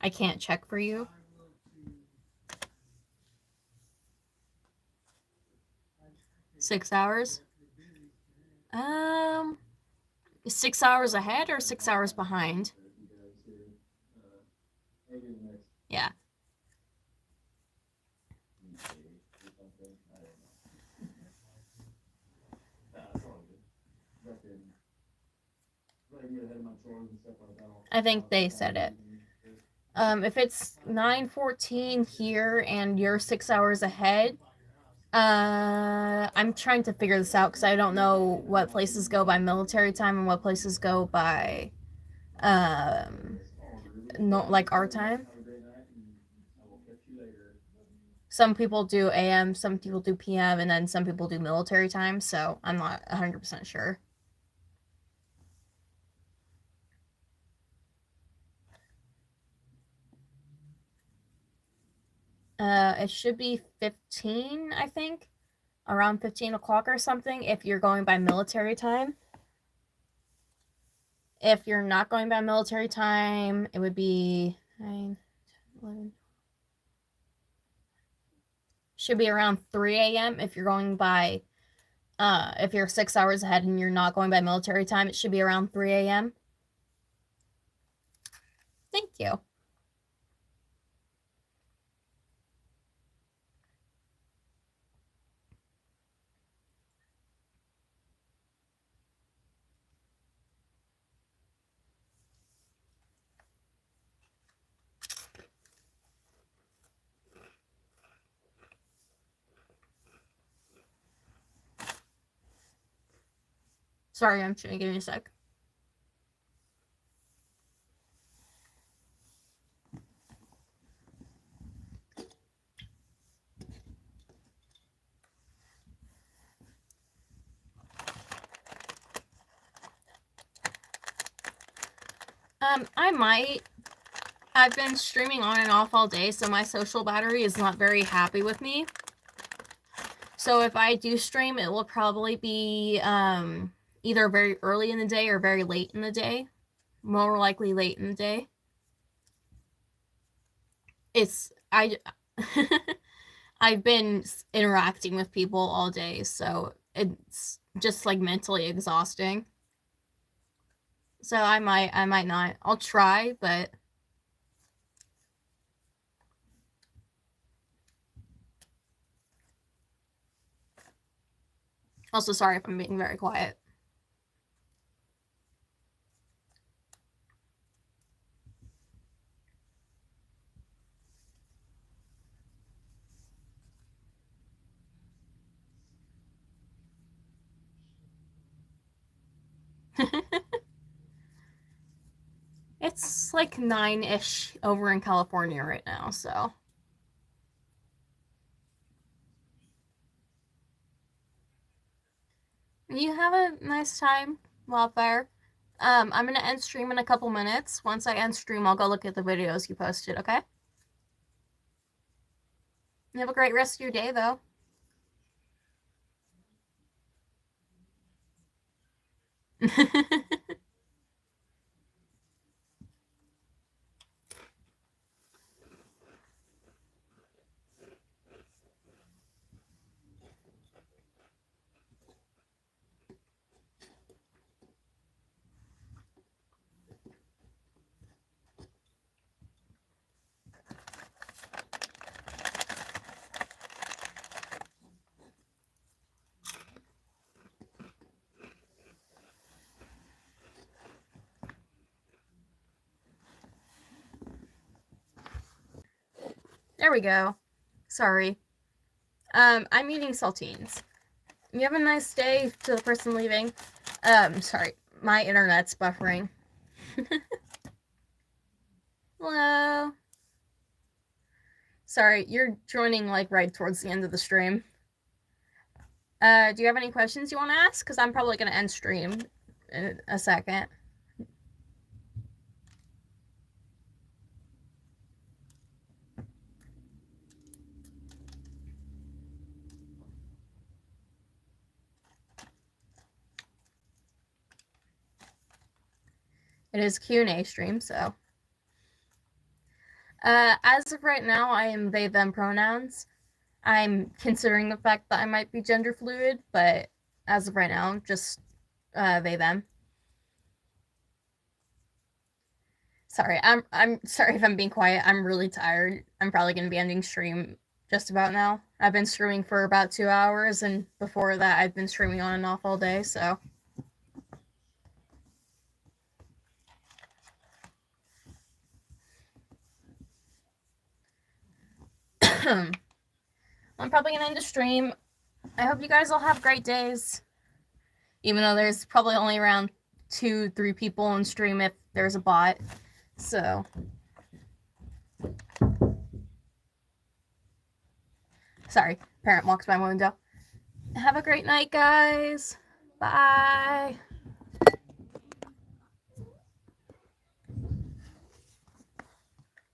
I can't check for you. $6 hours? 6 hours ahead or 6 hours behind? Yeah. I think they said it. If it's 9:14 here and you're 6 hours ahead, I'm trying to figure this out because I don't know what places go by military time and what places go by, no, like our time. Some people do AM, some people do PM, and then some people do military time, so I'm not 100% sure. It should be 15, I think. Around 15 o'clock or something if you're going by military time. If you're not going by military time, it would be 9, 11. Should be around 3 a.m. if you're going by, if you're 6 hours ahead and you're not going by military time, it should be around 3 a.m. Thank you. Sorry, I'm chewing. Give me a sec. I might. I've been streaming on and off all day, so my social battery is not very happy with me. So if I do stream, it will probably be either very early in the day or very late in the day. More likely late in the day. I've been interacting with people all day, so it's just like mentally exhausting. So I might not. I'll try, but also sorry if I'm being very quiet. It's like 9-ish over in California right now, so. You have a nice time, Wildfire. I'm gonna end stream in a couple minutes. Once I end stream, I'll go look at the videos you posted, okay? You have a great rest of your day, though. There we go. Sorry. I'm eating saltines. You have a nice day to the person leaving. Sorry. My internet's buffering. Hello. Sorry, you're joining like right towards the end of the stream. Do you have any questions you want to ask? Because I'm probably going to end stream in a second. It is Q&A stream, so. As of right now, I am they, them pronouns. I'm considering the fact that I might be gender fluid, but as of right now, just they, them. Sorry, I'm sorry if I'm being quiet. I'm really tired. I'm probably going to be ending stream just about now. I've been streaming for about 2 hours, and before that, I've been streaming on and off all day, so. I'm probably going to end the stream. I hope you guys all have great days. Even though there's probably only around 2-3 people on stream if there's a bot. So. Sorry, parent walks by my window. Have a great night, guys. Bye.